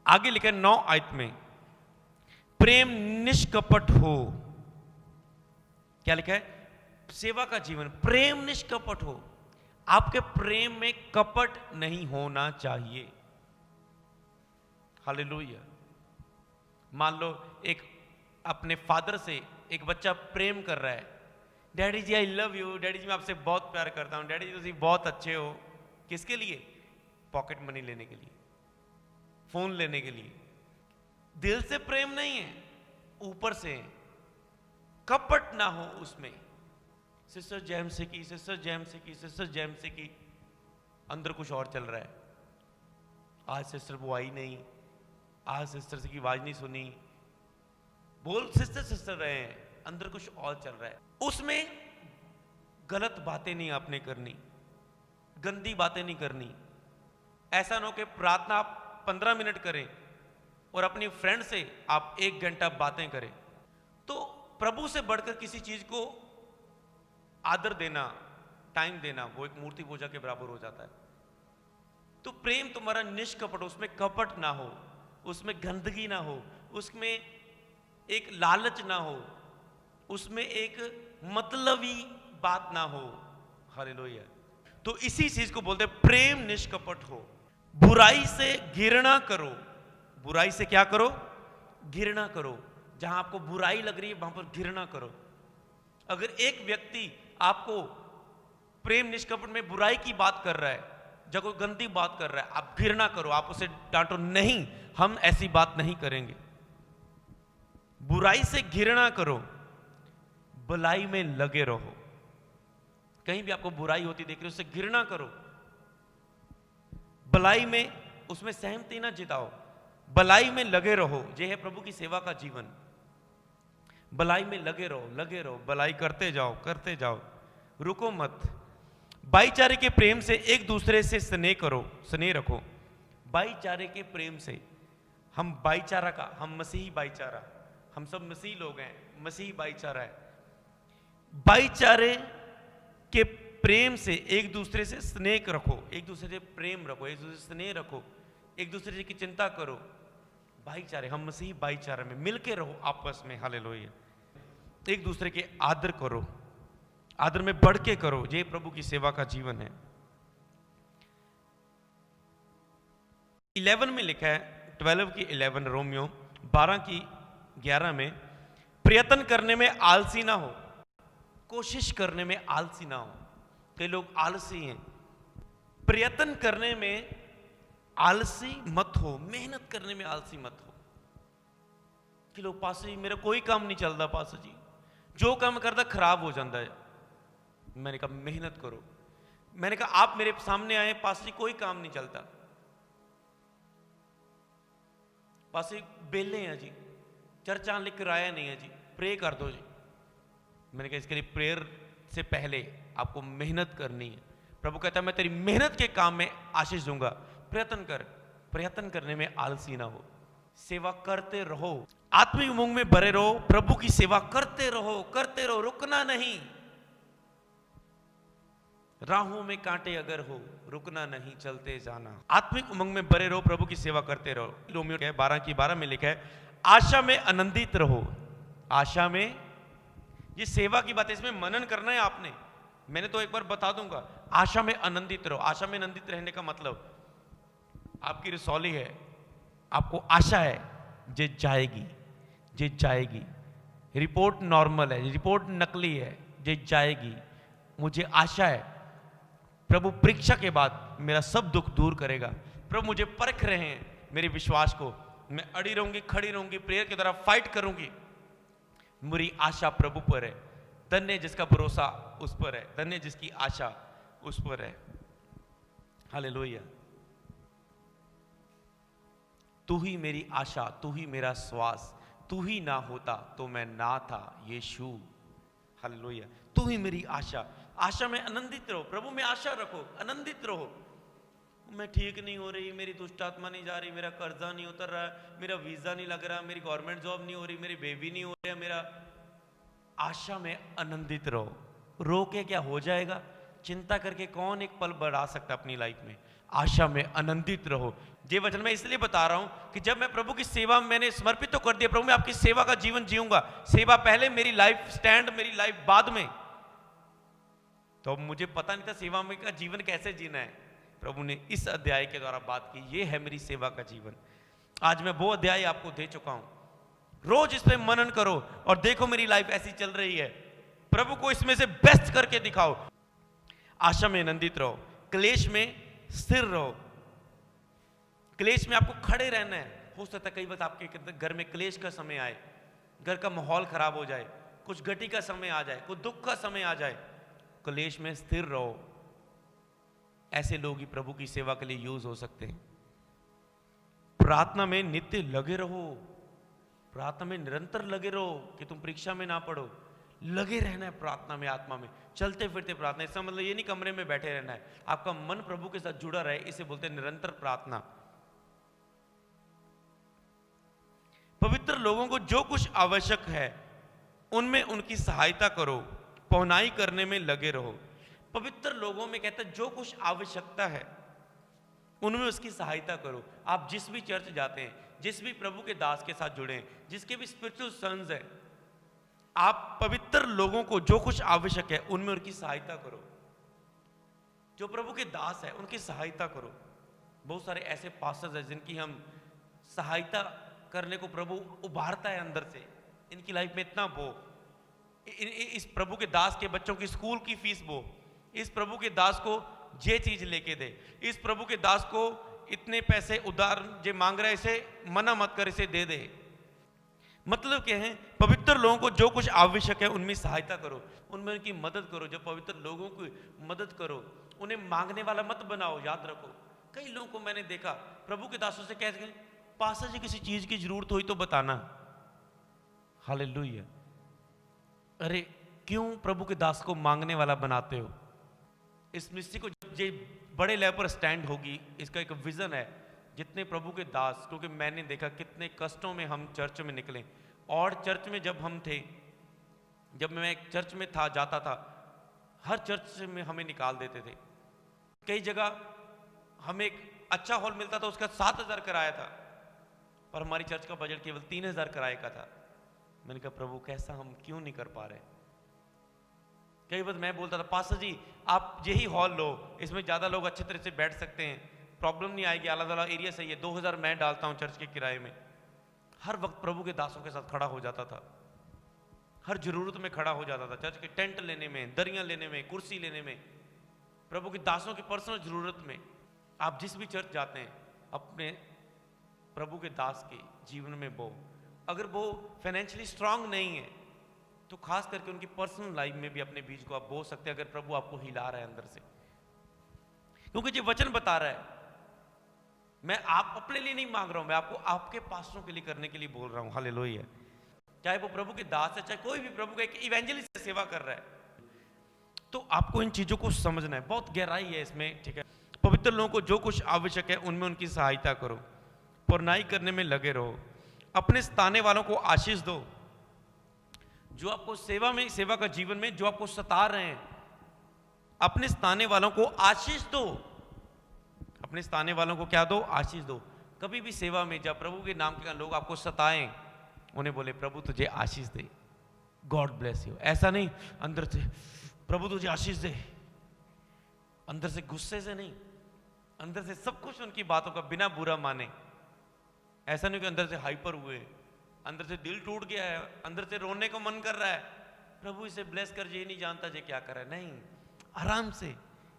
आगे लिखा है 9 आयत में, प्रेम निष्कपट हो। क्या लिखा है? सेवा का जीवन, प्रेम निष्कपट हो। आपके प्रेम में कपट नहीं होना चाहिए। हालेलुया। मान लो एक अपने फादर से एक बच्चा प्रेम कर रहा है, daddy ji I love you, daddy ji मैं आपसे बहुत प्यार करता हूं, डैडी जी बहुत अच्छे हो। किसके लिए? पॉकेट मनी लेने के लिए, फोन लेने के लिए। दिल से प्रेम नहीं है, ऊपर से है। कपट ना हो उसमें। सिस्टर जैम से की, सिस्टर जैम से की, सिस्टर जैम से की, अंदर कुछ और चल रहा है। आज सिस्टर वो आई नहीं, आज सिस्टर से की आवाज नहीं सुनी, बोल सिस्टर सिस्टर रहे हैं, अंदर कुछ और चल रहा है। उसमें गलत बातें नहीं आपने करनी, गंदी बातें नहीं करनी। ऐसा ना हो कि प्रार्थना आप 15 मिनट करें और अपनी फ्रेंड से आप 1 घंटा बातें करें। तो प्रभु से बढ़कर किसी चीज को आदर देना, टाइम देना, वो एक मूर्ति पूजा के बराबर हो जाता है। तो प्रेम तुम्हारा निष्कपट हो, उसमें कपट ना हो, उसमें गंदगी ना हो, उसमें एक लालच ना हो, उसमें एक मतलबी बात ना हो। हालेलुया। तो इसी चीज को बोलते हैं प्रेम निष्कपट हो। बुराई से घृणा करो। बुराई से क्या करो? घृणा करो। जहां आपको बुराई लग रही है वहां पर घृणा करो। अगर एक व्यक्ति आपको प्रेम निष्कपट में बुराई की बात कर रहा है, जब कोई गंदी बात कर रहा है, आप घृणा करो, आप उसे डांटो, नहीं हम ऐसी बात नहीं करेंगे। बुराई से घृणा करो, भलाई में लगे रहो। कहीं भी आपको बुराई होती देख रहे हो, उससे घृणा करो। भलाई में उसमें सहमति ना जिताओ, भलाई में लगे रहो। यह है प्रभु की सेवा का जीवन। भलाई में लगे रहो, लगे रहो, भलाई करते जाओ, करते जाओ, रुको मत। भाईचारे के प्रेम से एक दूसरे से स्नेह करो, स्नेह रखो। भाईचारे के प्रेम से, हम भाईचारा का, हम मसीही भाईचारा, हम सब मसीही लोग हैं, मसीही भाईचारा है। भाईचारे के प्रेम से एक दूसरे से स्नेह रखो, एक दूसरे से प्रेम रखो, एक दूसरे से स्नेह रखो, एक दूसरे की चिंता करो। भाईचारे, हम मसीही भाईचारे में मिलके रहो आपस में। हालेलुया। एक दूसरे के आदर करो, आदर में बढ़ के करो। ये प्रभु की सेवा का जीवन है। 11 में लिखा है, 12 की 11 रोमियो 12 की 11 में, प्रयत्न करने में आलसी ना हो। कोशिश करने में आलसी ना हो। कई लोग आलसी हैं। प्रयत्न करने में आलसी मत हो, मेहनत करने में आलसी मत हो कि लो पास जी मेरा कोई काम नहीं चलता, पास जी जो काम करता खराब हो जाता है। मैंने कहा मेहनत करो। मैंने कहा आप मेरे सामने आए, पास जी कोई काम नहीं चलता, पास जी बेले हैं जी, चर्च आने लेकर आया नहीं है जी, प्रे कर दो जी। मैंने कहा इसके लिए प्रेयर से पहले आपको मेहनत करनी है। प्रभु कहता है मैं तेरी मेहनत के काम में आशीष दूंगा, प्रयत्न कर। प्रयत्न करने में आलसी ना हो, सेवा करते रहो, आत्मिक उमंग में भरे रहो, प्रभु की सेवा करते रहो, रुकना नहीं। राहों में कांटे अगर हो, रुकना नहीं, चलते जाना। आत्मिक उमंग में भरे रहो, प्रभु की सेवा करते रहो। रोमियो 12 में लिखा है आशा में आनंदित रहो। आशा में, ये सेवा की बात है, इसमें मनन करना है आपने। मैंने तो एक बार बता दूंगा, आशा में आनंदित रहो। आशा में आनंदित रहने का मतलब आपकी रसौली है, आपको आशा है जे जाएगी, जे जाएगी। रिपोर्ट नॉर्मल है, रिपोर्ट नकली है, जे जाएगी। मुझे आशा है प्रभु परीक्षा के बाद मेरा सब दुख दूर करेगा। प्रभु मुझे परख रहे हैं मेरे विश्वास को, मैं अड़ी रहूंगी, खड़ी रहूंगी, प्रेयर की तरह फाइट करूंगी। मेरी आशा प्रभु पर है। धन्य जिसका भरोसा उस पर है, धन्य जिसकी आशा उस पर है। हालेलुया। तू ही मेरी आशा, तू ही मेरा श्वास, तू ही ना होता तो मैं ना था यीशु। हालेलुया। तू ही मेरी आशा। आशा में आनंदित रहो, प्रभु में आशा रखो, आनंदित रहो। मैं ठीक नहीं हो रही, मेरी दुष्ट आत्मा नहीं जा रही, मेरा कर्जा नहीं उतर रहा, मेरा वीजा नहीं लग रहा, मेरी गवर्नमेंट जॉब नहीं हो रही, मेरी बेबी नहीं हो रही, मेरा। आशा में आनंदित रहो। रो के क्या हो जाएगा? चिंता करके कौन एक पल बढ़ा सकता अपनी लाइफ में? आशा में आनंदित रहो। ये वचन मैं इसलिए बता रहा हूं कि जब मैं प्रभु की सेवा मैंने समर्पित तो कर दिया, प्रभु मैं आपकी सेवा का जीवन जीऊंगा, सेवा पहले, मेरी लाइफ स्टैंड, मेरी लाइफ बाद में। तो मुझे पता नहीं था सेवा में का जीवन कैसे जीना है। प्रभु ने इस अध्याय के द्वारा बात की, ये है मेरी सेवा का जीवन। आज मैं वो अध्याय आपको दे चुका हूं। रोज इस पे मनन करो और देखो मेरी लाइफ ऐसी चल रही है। प्रभु को इसमें से बेस्ट करके दिखाओ। आशा में आनंदित रहो, क्लेश में स्थिर रहो। क्लेश में आपको खड़े रहना है। हो सकता है कई बार आपके घर में क्लेश का समय आए, घर का माहौल खराब हो जाए, कुछ घटी का समय आ जाए, कुछ दुख का समय आ जाए, क्लेश में स्थिर रहो। ऐसे लोग ही प्रभु की सेवा के लिए यूज हो सकते हैं। प्रार्थना में नित्य लगे रहो, प्रार्थना में निरंतर लगे रहो कि तुम परीक्षा में ना पढ़ो। लगे रहना है प्रार्थना में, आत्मा में चलते फिरते प्रार्थना। इसका मतलब ये नहीं कमरे में बैठे रहना है, आपका मन प्रभु के साथ जुड़ा रहे, इसे बोलते हैं निरंतर प्रार्थना। पवित्र लोगों को जो कुछ आवश्यक है उनमें उनकी सहायता करो, पहुनाई करने में लगे रहो। पवित्र लोगों में कहता है जो कुछ आवश्यकता है उनमें उसकी सहायता करो। आप जिस भी चर्च जाते हैं, जिस भी प्रभु के दास के साथ जुड़े हैं, जिसके भी स्पिरिचुअल सन्स हैं, आप पवित्र लोगों को जो कुछ आवश्यक है उनमें उनकी सहायता करो। जो प्रभु के दास है उनकी सहायता करो। बहुत सारे ऐसे पास्टर्स हैं जिनकी हम सहायता करने को प्रभु उभारता है अंदर से। इनकी लाइफ में इतना बो, इस प्रभु के दास के बच्चों की स्कूल की फीस बो, इस प्रभु के दास को ये चीज लेके दे, इस प्रभु के दास को इतने पैसे उधार जो मांग रहा है इसे मना मत कर, इसे दे दे। मतलब क्या है? पवित्र लोगों को जो कुछ आवश्यक है उनमें सहायता करो, उनमें उनकी मदद करो। जब पवित्र लोगों की मदद करो, उन्हें मांगने वाला मत बनाओ। याद रखो, कई लोगों को मैंने देखा प्रभु के दासों से कहते हैं पास्टर जी किसी चीज की जरूरत हुई तो बताना। हालेलुया। अरे क्यों प्रभु के दास को मांगने वाला बनाते हो? इस मिस्ट्री को जो बड़े लेवल पर स्टैंड होगी, इसका एक विजन है। जितने प्रभु के दास, क्योंकि मैंने देखा कितने कष्टों में हम चर्च में निकले, और चर्च में जब हम थे, जब मैं एक चर्च में था, जाता था, हर चर्च में हमें निकाल देते थे। कई जगह हमें एक अच्छा हॉल मिलता था, उसका 7,000 किराया था, पर हमारी चर्च का बजट केवल 3,000 किराए का था। मैंने कहा प्रभु कैसा, हम क्यों नहीं कर पा रहे? कई बार मैं बोलता था पास्टर जी आप यही हॉल लो, इसमें ज्यादा लोग अच्छे तरह से बैठ सकते हैं, प्रॉब्लम नहीं आएगी, अलग अलग एरिया सही है, 2,000 मैं डालता हूं चर्च के किराए में। हर वक्त प्रभु के दासों के साथ खड़ा हो जाता था, हर जरूरत में खड़ा हो जाता था। चर्च के टेंट लेने में, दरियां लेने में, कुर्सी लेने में, प्रभु के दासों की पर्सनल जरूरत में। आप जिस भी चर्च जाते हैं, अपने प्रभु के दास के जीवन में बो। अगर वो फाइनेंशियली स्ट्रांग नहीं है तो खास करके उनकी पर्सनल लाइफ में भी अपने बीज को आप बो सकते हैं, अगर प्रभु आपको हिला रहा है अंदर से। क्योंकि जो वचन बता रहा है, मैं आप अपने लिए नहीं मांग रहा हूं, मैं आपको आपके पासों के लिए करने के लिए बोल रहा हूं। हालेलुया। चाहे वो प्रभु के दास है, चाहे कोई भी प्रभु का एक इवेंजलिस्ट सेवा कर रहा है, तो आपको इन चीजों को समझना है। बहुत गहराई है इसमें, ठीक है। पवित्र लोगों को जो कुछ आवश्यक है उनमें उनकी सहायता करो, पुरनाई करने में लगे रहो, अपने सताने वालों को आशीष दो। जो आपको सेवा का जीवन में जो आपको सता रहे हैं, अपने सताने वालों को आशीष दो। अपने सताने वालों को क्या दो? आशीष दो। कभी भी सेवा में जब प्रभु के नाम के लोग आपको सताएं, उन्हें बोले प्रभु तुझे आशीष दे, गॉड ब्लेस यू। ऐसा नहीं अंदर से प्रभु तुझे आशीष दे, अंदर से गुस्से से नहीं, अंदर से सब कुछ उनकी बातों का बिना बुरा माने। ऐसा नहीं कि अंदर से हाइपर हुए, अंदर से दिल टूट गया है, अंदर से रोने को मन कर रहा है, प्रभु इसे ब्लेस कर, ये नहीं जानता ये क्या कर रहा है। नहीं, आराम से।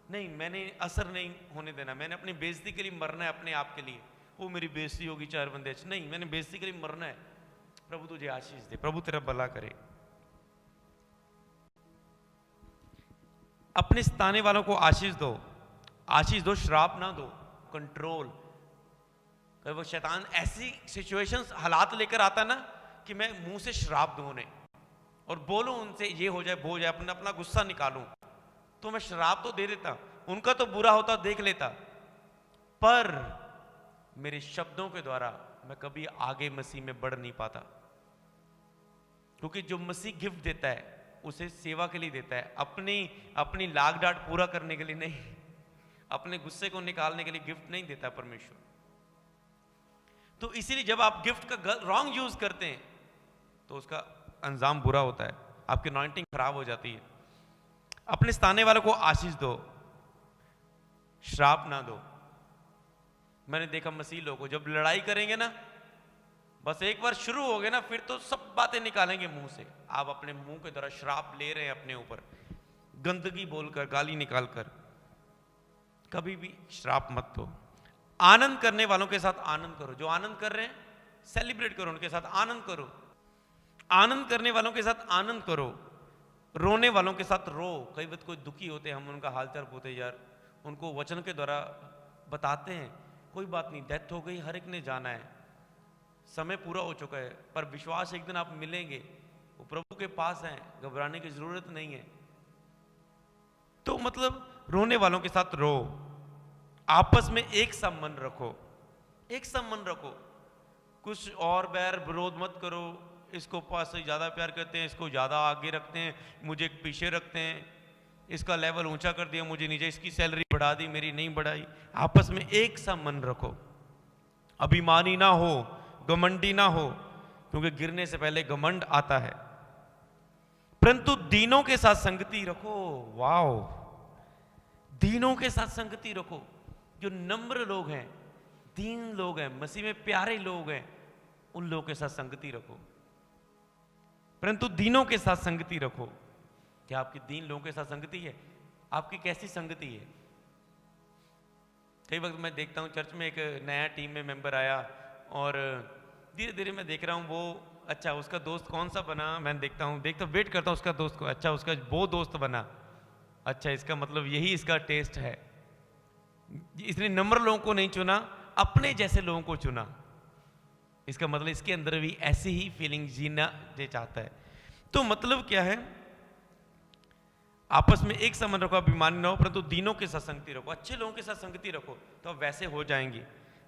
नहीं, मैंने असर नहीं होने देना, मैंने अपनी बेइज्जती के लिए मरना है अपने आप के लिए। वो मेरी बेइज्जती होगी चार बंदे, नहीं, मैंने बेइज्जती के लिए मरना है। प्रभु तुझे आशीष दे, प्रभु तेरा भला करे। अपने सताने वालों को आशीष दो, आशीष दो, श्राप ना दो। कंट्रोल। वो शैतान ऐसी सिचुएशंस, हालात लेकर आता ना कि मैं मुंह से श्राप दूं उन्हें और बोलूं उनसे ये हो जाए वो हो जाए, अपना गुस्सा निकालूं, तो मैं श्राप तो दे देता, उनका तो बुरा होता देख लेता, पर मेरे शब्दों के द्वारा मैं कभी आगे मसीह में बढ़ नहीं पाता। क्योंकि जो मसीह गिफ्ट देता है उसे सेवा के लिए देता है, अपनी लाग डांट पूरा करने के लिए नहीं, अपने गुस्से को निकालने के लिए गिफ्ट नहीं देता परमेश्वर। तो इसीलिए जब आप गिफ्ट का रॉन्ग यूज करते हैं तो उसका अंजाम बुरा होता है, आपकी अनॉइंटिंग खराब हो जाती है। अपने सताने वालों को आशीष दो, श्राप ना दो। मैंने देखा मसीह लोगों को जब लड़ाई करेंगे ना, बस एक बार शुरू हो गए ना, फिर तो सब बातें निकालेंगे मुंह से। आप अपने मुंह के द्वारा श्राप ले रहे हैं अपने ऊपर, गंदगी बोलकर, गाली निकालकर। कभी भी श्राप मत दो। आनंद करने वालों के साथ आनंद करो, जो आनंद कर रहे हैं सेलिब्रेट करो, उनके साथ आनंद करो। आनंद करने वालों के साथ आनंद करो, रोने वालों के साथ रो। कई वक्त कोई दुखी होते हैं, हम उनका हालचाल पूछते हैं, यार उनको वचन के द्वारा बताते हैं, कोई बात नहीं, डेथ हो गई, हर एक ने जाना है, समय पूरा हो चुका है, पर विश्वास एक दिन आप मिलेंगे, वो प्रभु के पास हैं, घबराने की जरूरत नहीं है। तो मतलब रोने वालों के साथ रो, आपस में एक सा मन रखो, एक सा मन रखो। कुछ और बैर विरोध मत करो, इसको पास से ज़्यादा प्यार करते हैं, इसको ज़्यादा आगे रखते हैं, मुझे पीछे रखते हैं, इसका लेवल ऊंचा कर दिया, मुझे नीचे, इसकी सैलरी बढ़ा दी, मेरी नहीं बढ़ाई। आपस में एक सा मन रखो, अभिमानी ना हो, घमंडी ना हो, क्योंकि गिरने से पहले घमंड आता है। परंतु दीनों के साथ संगति रखो। वाओ, दीनों के साथ संगति रखो। जो नम्र लोग हैं, दीन लोग हैं, मसीह में प्यारे लोग हैं, उन लोगों के साथ संगति रखो। परंतु दीनों के साथ संगति रखो। क्या आपकी दीन लोगों के साथ संगति है? आपकी कैसी संगति है? कई वक्त मैं देखता हूँ चर्च में एक नया टीम में मेंबर आया और धीरे धीरे मैं देख रहा हूँ वो, अच्छा उसका दोस्त कौन सा बना, मैं देखता हूँ वेट करता हूँ उसका दोस्त को, अच्छा उसका वो दोस्त बना, अच्छा इसका मतलब यही इसका टेस्ट है। इसने नम्र लोगों को नहीं चुना, अपने जैसे लोगों को चुना। इसका मतलब इसके अंदर भी ऐसी ही फीलिंग जीना ये चाहता है। तो मतलब क्या है? आपस में एक समन रखो, अभिमानी ना हो, परंतु दीनों के साथ संगति रखो। अच्छे लोगों के साथ संगति रखो तो आप वैसे हो जाएंगे।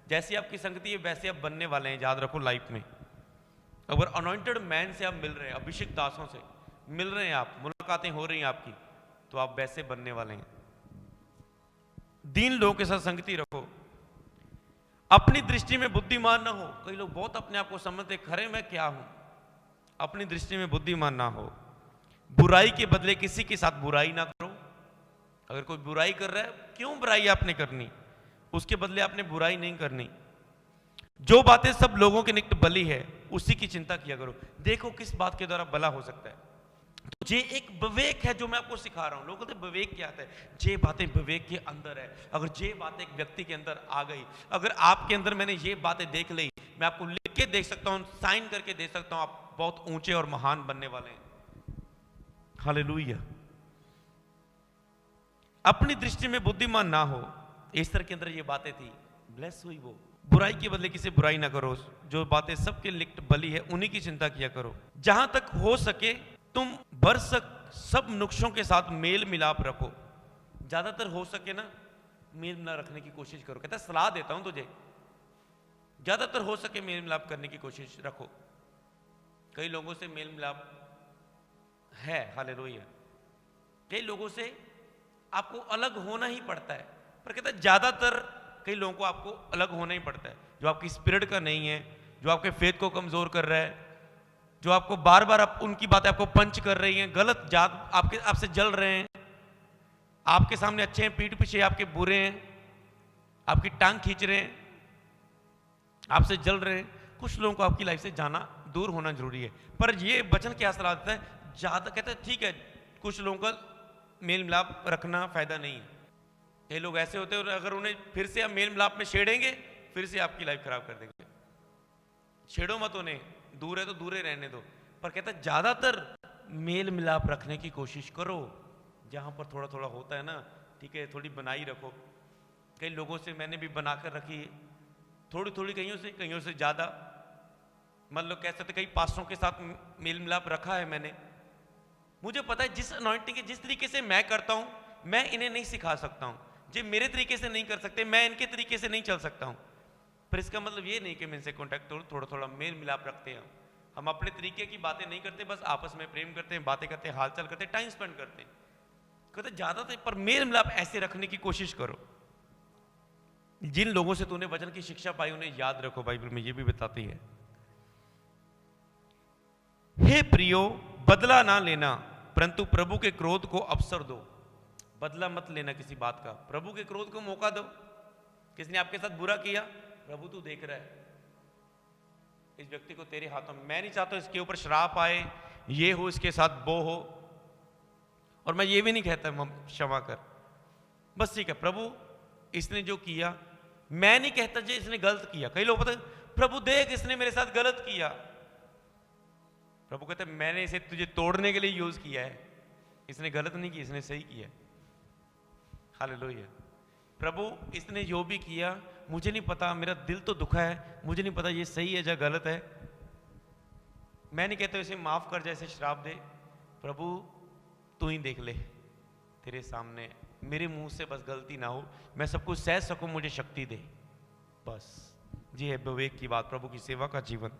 जैसी आपकी संगति है वैसे आप बनने वाले हैं, याद रखो लाइफ में। अगर अनॉइंटेड मैन से आप मिल रहे हैं, अभिषेक दासों से मिल रहे हैं, आप मुलाकातें हो रही हैं आपकी, तो आप वैसे बनने वाले हैं। दीन लोगों के साथ संगति रखो। अपनी दृष्टि में बुद्धिमान ना हो। कई लोग बहुत अपने आप को समझते, खरे मैं क्या हूं। अपनी दृष्टि में बुद्धिमान ना हो। बुराई के बदले किसी के साथ बुराई ना करो। अगर कोई बुराई कर रहा है, क्यों बुराई आपने करनी? उसके बदले आपने बुराई नहीं करनी। जो बातें सब लोगों के निकट भली है, उसी की चिंता किया करो। देखो किस बात के द्वारा भला हो सकता है। तो ये एक विवेक है जो मैं आपको सिखा रहा हूं। लोग कहते हैं विवेक क्या आता है? ये बातें विवेक के अंदर है। अगर ये बातें एक व्यक्ति के अंदर आ गई, अगर आपके अंदर मैंने ये बातें देख ली, मैं आपको लिख के दे सकता हूं, साइन करके दे सकता हूं, आप बहुत ऊंचे और महान बनने वाले हैं। हालेलुया। अपनी दृष्टि में बुद्धिमान ना हो, ईस्टर के अंदर ये बातें थी। ब्लेस हुई वो। बुराई के बदले किसी बुराई ना करो, जो बातें सबके लिखट बली है उन्हीं की चिंता किया करो। जहां तक हो सके तुम सब नुक्शों के साथ मेल मिलाप रखो। ज्यादातर हो सके ना मेल मिलाप रखने की कोशिश करो। कहता है सलाह देता हूं तुझे, ज्यादातर हो सके मेल मिलाप करने की कोशिश रखो। कई लोगों से मेल मिलाप है, हालेलुया। कई लोगों से आपको अलग होना ही पड़ता है, पर कहता है ज्यादातर कई लोगों को आपको अलग होना ही पड़ता है, जो आपकी स्पिरिट का नहीं है, जो आपके फेथ को कमजोर कर रहा है, जो आपको बार बार उनकी बातें आपको पंच कर रही हैं, गलत जात आपसे जल रहे हैं, आपके सामने अच्छे हैं, पीठ पीछे आपके बुरे हैं, आपकी टांग खींच रहे हैं, आपसे जल रहे हैं। कुछ लोगों को आपकी लाइफ से जाना, दूर होना जरूरी है। पर ये वचन क्या सलाह देता है? ज्यादा कहता है ठीक है, कुछ लोगों का मेल मिलाप रखना फायदा नहीं है। ये लोग ऐसे होते हैं, अगर उन्हें फिर से आप मेल मिलाप में छेड़ेंगे, फिर से आपकी लाइफ खराब कर देंगे। छेड़ो मत उन्हें, दूर है तो दूर ही रहने दो। पर कहता है ज्यादातर मेल मिलाप रखने की कोशिश करो। जहां पर थोड़ा थोड़ा होता है ना, ठीक है, थोड़ी बनाई रखो। कई लोगों से मैंने भी बनाकर रखी है, थोड़ी थोड़ी, कईयों से ज्यादा। मतलब कह सकते कई पास्टरों के साथ मेल मिलाप रखा है मैंने। मुझे पता है जिस अनॉइंटिंग के जिस तरीके से मैं करता हूं, मैं इन्हें नहीं सिखा सकता हूं। जो मेरे तरीके से नहीं कर सकते, मैं इनके तरीके से नहीं चल सकता हूं। पर इसका मतलब ये नहीं कि मैं इनसे कॉन्टैक्ट तोड़, थोड़ा थोड़ा मेल मिलाप रखते हैं। हम अपने तरीके की बातें नहीं करते, बस आपस में प्रेम करते हैं, बातें करते हैं, हालचाल करते हैं, टाइम स्पेंड करते हैं। कहते ज्यादा पर मेल मिलाप ऐसे रखने की कोशिश करो। जिन लोगों से तूने वचन की शिक्षा पाई उन्हें याद रखो। बाइबल में ये भी बताती है, हे प्रियो बदला ना लेना, परंतु प्रभु के क्रोध को अवसर दो। बदला मत लेना किसी बात का, प्रभु के क्रोध को मौका दो। किसने आपके साथ बुरा किया, प्रभु तू देख रहा है, इस व्यक्ति को तेरे हाथों में। मैं नहीं चाहता इसके ऊपर श्राप आए, ये हो, इसके साथ वो हो। और मैं ये भी नहीं कहता क्षमा कर, बस ठीक है प्रभु इसने जो किया, मैं नहीं कहता जी इसने गलत किया। कई लोग पता है, प्रभु देख इसने मेरे साथ गलत किया। प्रभु कहते हैं मैंने इसे तुझे तोड़ने के लिए यूज किया है, इसने गलत नहीं किया, इसने सही किया। हालेलुया। प्रभु इसने जो भी किया, मुझे नहीं पता, मेरा दिल तो दुखा है, मुझे नहीं पता ये सही है या गलत है। मैं नहीं कहता इसे माफ कर, जैसे श्राप दे। प्रभु तू ही देख ले, तेरे सामने मेरे मुंह से बस गलती ना हो, मैं सब कुछ सह सकूं, मुझे शक्ति दे। बस ये है विवेक की बात, प्रभु की सेवा का जीवन।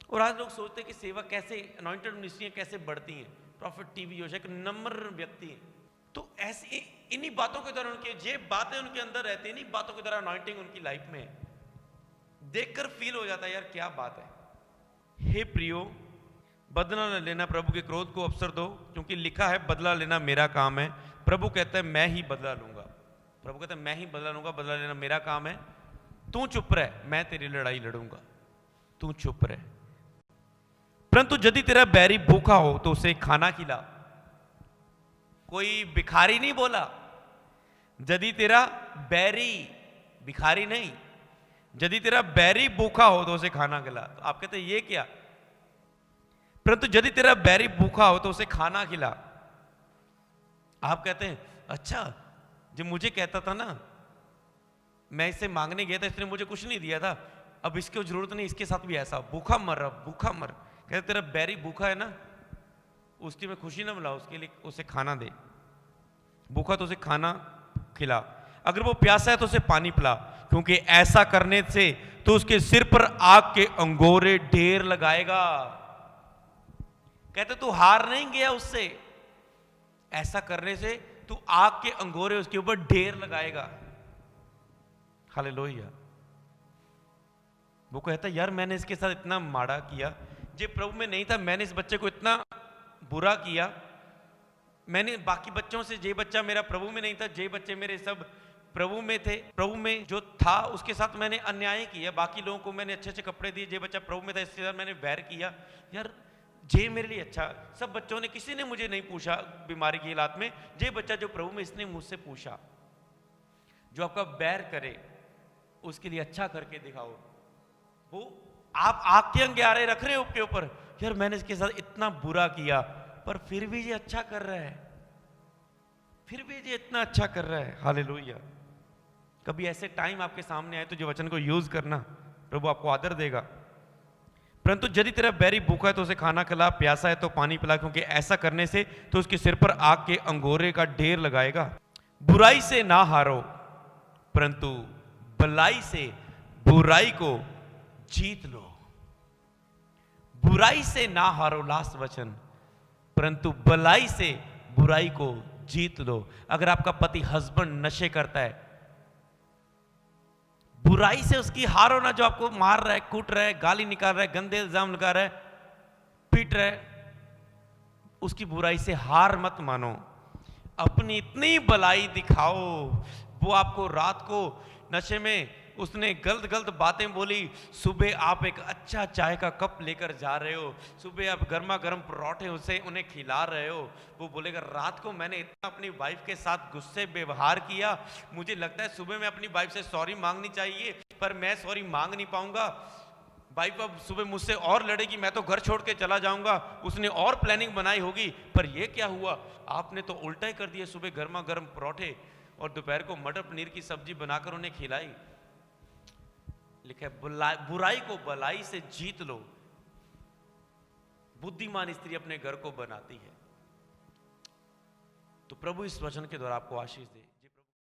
और आज लोग सोचते हैं कि सेवा कैसे, अनॉइंटेड मिनिस्ट्रियां कैसे बढ़ती हैं। प्रॉफिट टीवी योजना एक नम्र व्यक्ति है, तो ऐसी इन्हीं बातों के द्वारा उनके ये बातें उनके अंदर रहती है, इन्हीं बातों के द्वारा अनॉइंटिंग उनकी लाइफ में देखकर फील हो जाता है, यार क्या बात है। हे प्रियो बदला न लेना, प्रभु के क्रोध को अवसर दो, क्योंकि लिखा है बदला लेना मेरा काम है। प्रभु कहता है मैं ही बदला लूंगा। प्रभु कहता है मैं ही बदला लूंगा, बदला लेना मेरा काम है। तू चुप रह, मैं तेरी लड़ाई लड़ूंगा, तू चुप रह। परंतु यदि तेरा बैरी भूखा हो तो उसे खाना खिला। कोई भिखारी नहीं बोला, यदि तेरा बैरी, भिखारी नहीं, यदि तेरा बैरी भूखा हो तो उसे खाना खिला। तो आप कहते हैं ये क्या? परंतु यदि तेरा बैरी भूखा हो तो उसे खाना खिला। आप कहते हैं अच्छा, जब मुझे कहता था ना, मैं इससे मांगने गया था, इसने मुझे कुछ नहीं दिया था, अब इसको जरूरत नहीं, इसके साथ भी ऐसा, भूखा मर रहा, भूखा मर। कहते तेरा बैरी भूखा है ना, उसकी मैं खुशी ना मिला, उसके लिए उसे खाना दे। भूखा तो उसे खाना खिला, अगर वो प्यासा है तो उसे पानी पिला, क्योंकि ऐसा करने से तो उसके सिर पर आग के अंगोरे ढेर लगाएगा। कहते तू हार नहीं गया उससे, ऐसा करने से तू आग के अंगोरे उसके ऊपर ढेर लगाएगा। हालेलुया। वो कहता यार मैंने इसके साथ इतना माड़ा किया, जे प्रभु में नहीं था, मैंने इस बच्चे को इतना बुरा किया, मैंने बाकी बच्चों से, जे बच्चा मेरा प्रभु में नहीं था, जे बच्चे मेरे सब प्रभु में थे, प्रभु में जो था उसके साथ मैंने अन्याय किया। बाकी लोगों को मैंने अच्छे अच्छे कपड़े दिए, जे बच्चा प्रभु में था इसके साथ मैंने वैर किया। यार जे मेरे लिए अच्छा। सब बच्चों ने, किसी ने मुझे नहीं पूछा बीमारी की हालात में, जे बच्चा जो प्रभु में, इसने मुझसे पूछा। जो आपका बैर करे उसके लिए अच्छा करके दिखाओ। वो आप आग के अंगारे रख रहे हो उसके ऊपर, यार मैंने इसके साथ इतना बुरा किया पर फिर भी ये अच्छा कर रहा है, फिर भी ये इतना अच्छा कर रहा है। हालेलुया। कभी ऐसे टाइम आपके सामने आए तो जो वचन को यूज करना, प्रभु आपको आदर देगा। परंतु यदि तेरा बैरी भूखा है तो उसे खाना खिला, प्यासा है तो पानी पिला, क्योंकि ऐसा करने से तो उसके सिर पर आग के अंगोरे का ढेर लगाएगा। बुराई से ना हारो, परंतु भलाई से बुराई को जीत लो। बुराई से ना हारो, लास्ट वचन, परंतु भलाई से बुराई को जीत लो। अगर आपका पति हस्बैंड नशे करता है, बुराई से उसकी हारो ना। जो आपको मार रहा है, कूट रहा है, गाली निकाल रहा है, गंदे इल्जाम लगा रहा है, पीट रहा है, उसकी बुराई से हार मत मानो, अपनी इतनी भलाई दिखाओ। वो आपको रात को नशे में उसने गलत गलत बातें बोली, सुबह आप एक अच्छा चाय का कप लेकर जा रहे हो, सुबह आप गर्मा गर्म परोठे उसे उन्हें खिला रहे हो, वो बोलेगा रात को मैंने इतना अपनी वाइफ के साथ गुस्से व्यवहार किया, मुझे लगता है सुबह मैं अपनी वाइफ से सॉरी मांगनी चाहिए पर मैं सॉरी मांग नहीं पाऊंगा। वाइफ अब सुबह मुझसे और लड़ेगी, मैं तो घर छोड़ के चला जाऊंगा, उसने और प्लानिंग बनाई होगी। पर ये क्या हुआ, आपने तो उल्टा ही कर दिया। सुबह गर्मा गर्म परोठे और दोपहर को मटर पनीर की सब्जी बनाकर उन्हें खिलाई। लिखा है बुराई को भलाई से जीत लो, बुद्धिमान स्त्री अपने घर को बनाती है। तो प्रभु इस वचन के द्वारा आपको आशीष दे।